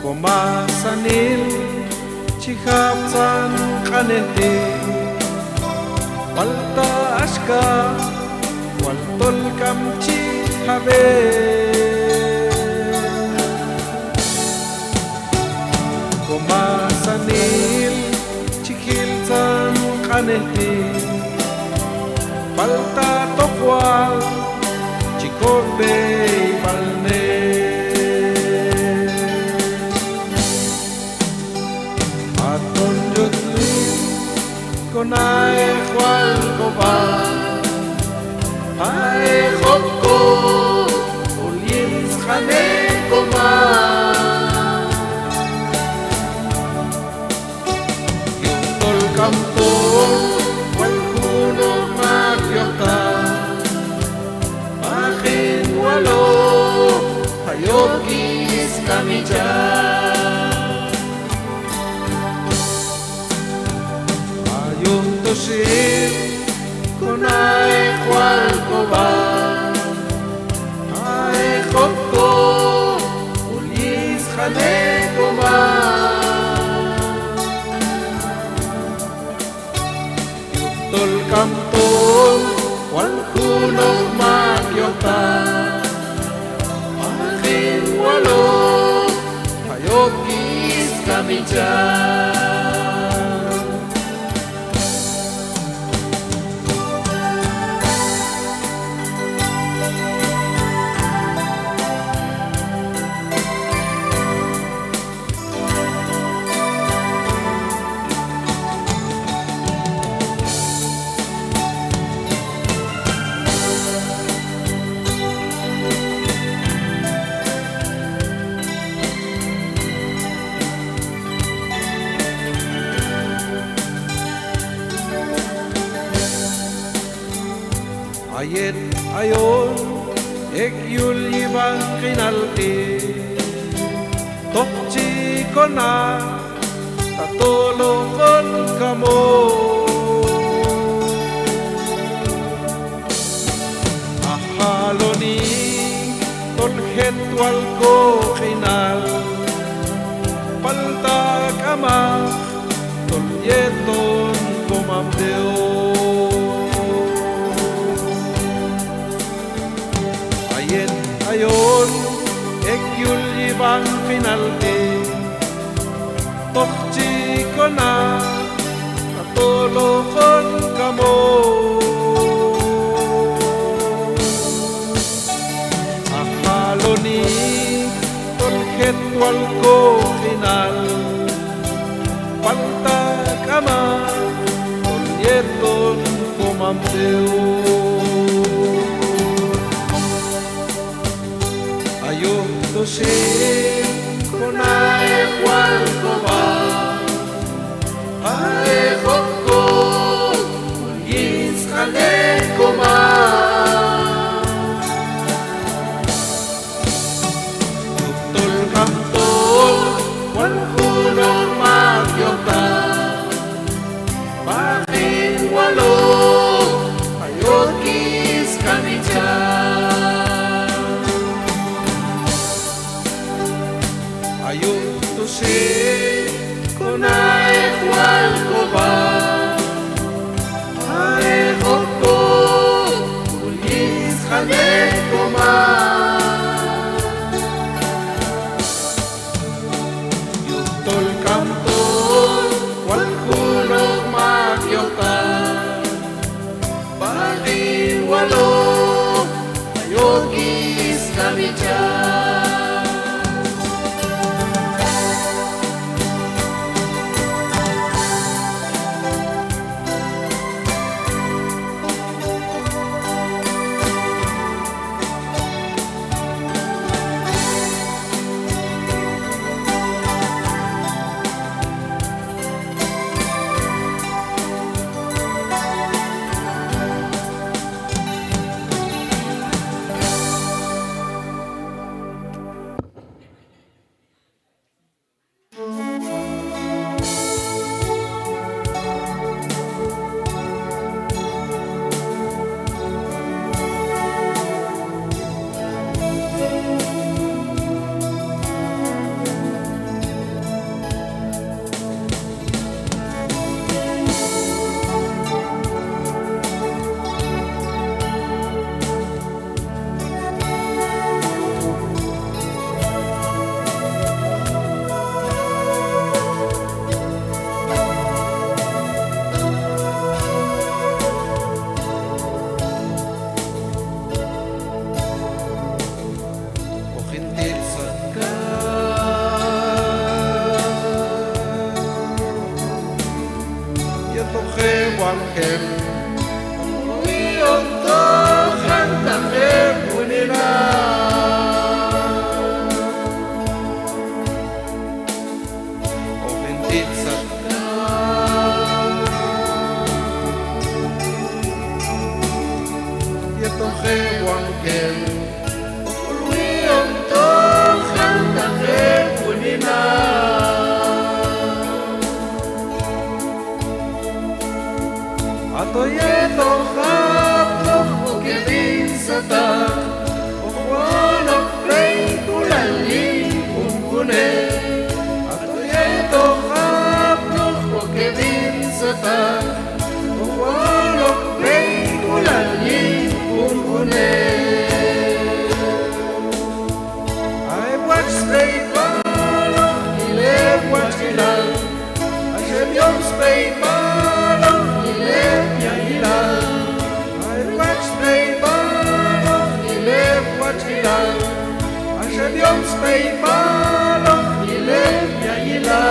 Komasanil chihapsan kanete walta ashka waltol kamchi habe Komasanil chihilsan kanete palta tokwal chikombe balne aton jotlin konai kwal ko ba ay khokko ulin khane ko ma yung tol kampong wal kuno magyota akin walo hayop kis kami dyan ayong tosin kunay kwal ko ba ay koko ulis khane ko ba yung tol kampong wal kunong magyota akin walo hayop kis kami dyan ayet ayon ek yul ibang kinalti tokchi ko na tatulungan kamo ahalo ni tolhet wal ko kinal palta kama tolyeton komamdeo ayon ek yul ibang pinalti tokchi ko na natulokon kamo akalo ni tolket wal ko kinal palta kama tolyeton komamdeo ayong tosin kunay kwal ko ba ay koko ulis khane ko ma tutol kampol wal kunong magyota bakin walo ayot kis kami dyan ayong tusin kunay kwal ko ba ay koko ulis khane ko ma yung tol kampong wal kunong magyota bakin walo ayong kis kami dyan hintit sa ka yato khe wang kem ui on to khan ta khe punina o hintit sa ka yato khe wang kem Atoye to khap to ukevin sata Okhwana play kulali kunkune Atoye to khap to ukevin sata Okhwana play kulali kunkune I watch play palo ile watch ilal Hashem yom play palo Hashem yom spei malo ילך יעילה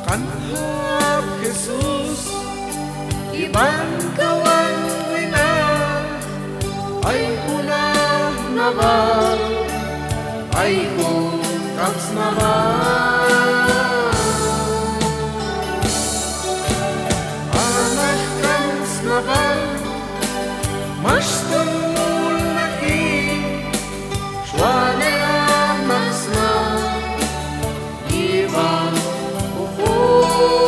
Kanhap Jesus, ibang kawan na ay pulang naman, ay kung kams naman. Anak kams naman, mas tumul naki, shwane mas na, ibang Oh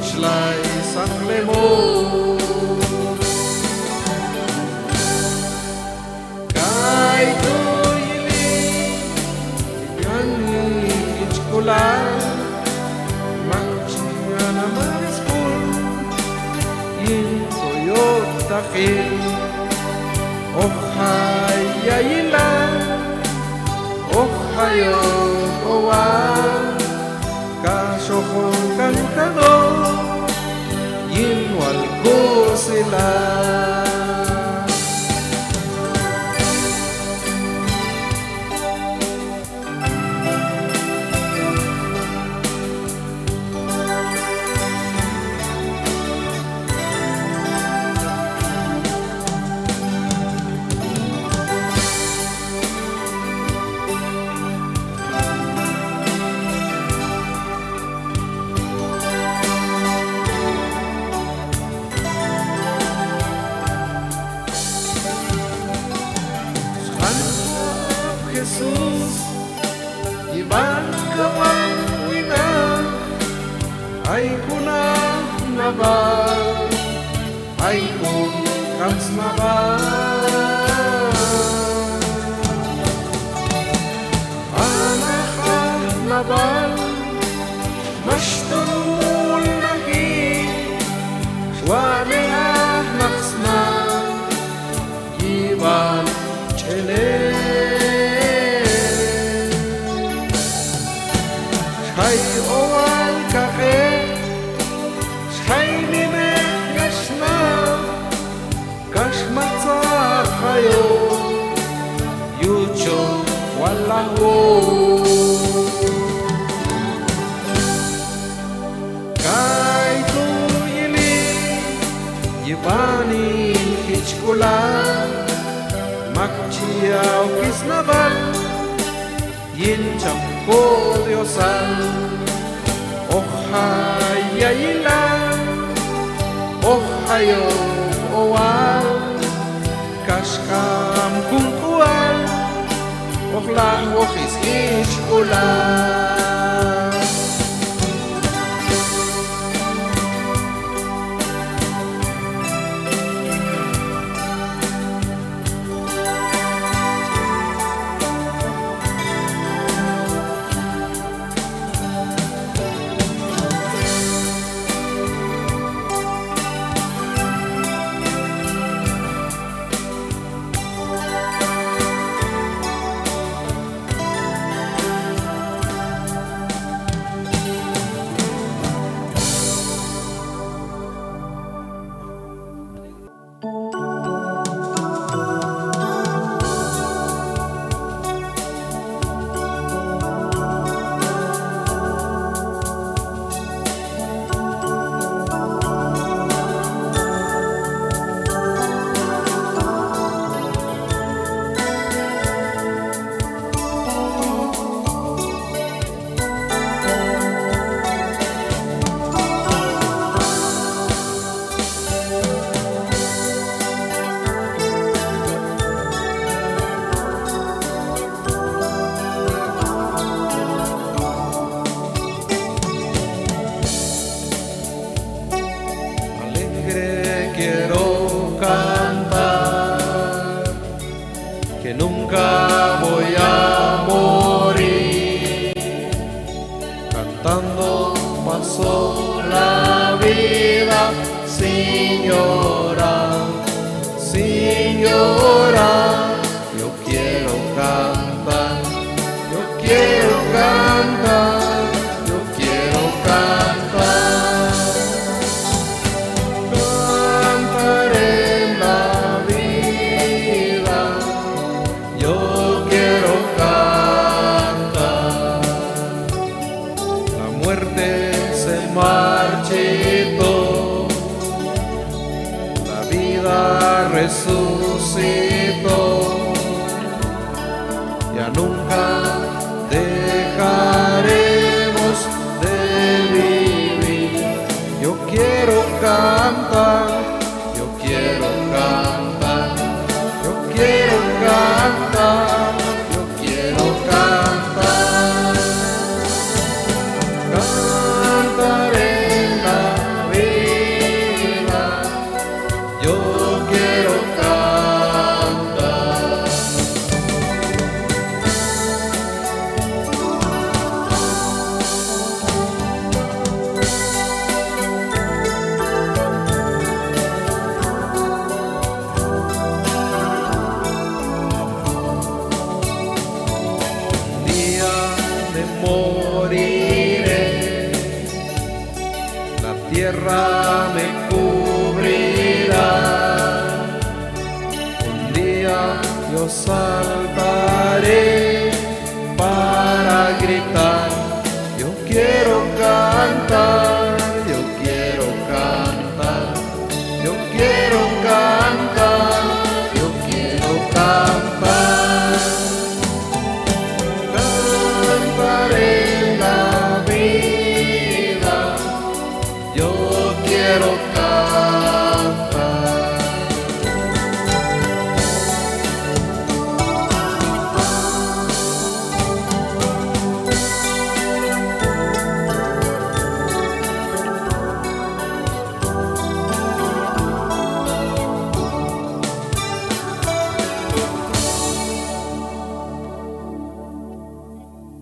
Chlai Sanglemo Kai tu ili Yani Ichkulan Manchiana Marispul Yin Toyota Khil Ohaya Yilan Ohayo Owan Kasohon Cantador Yinwal Kusila Jesus Iban kawan wina Ay kuna nabal Ay kun kams nabal Anakha nabal Mashtul nahi Shwane nakhsna Iban chele Hay oal kahe Hay nime yashna Kashmatza hayo Yucho wallahu Kai tu yili Yibani hichkula Makchiao kisnaval Yincham Diosan Ohaya Yilan Ohayo Oal Kashkam Kunkual Ohlah Ohis Ishkulan Que nunca voy a morir cantando paso la vida sin llorar, sin llorar. Yo quiero cantar, yo quiero cantar, yo quiero cantar. Cantaré en la vida. Yo quiero cantar. La muerte se marchitó, la vida resucitó. Ya nunca dejaremos de vivir. Yo quiero cantar, yo quiero cantar, yo quiero cantar, yo quiero cantar. Cantaré en la tierra me cubrirá. Un día yo saltaré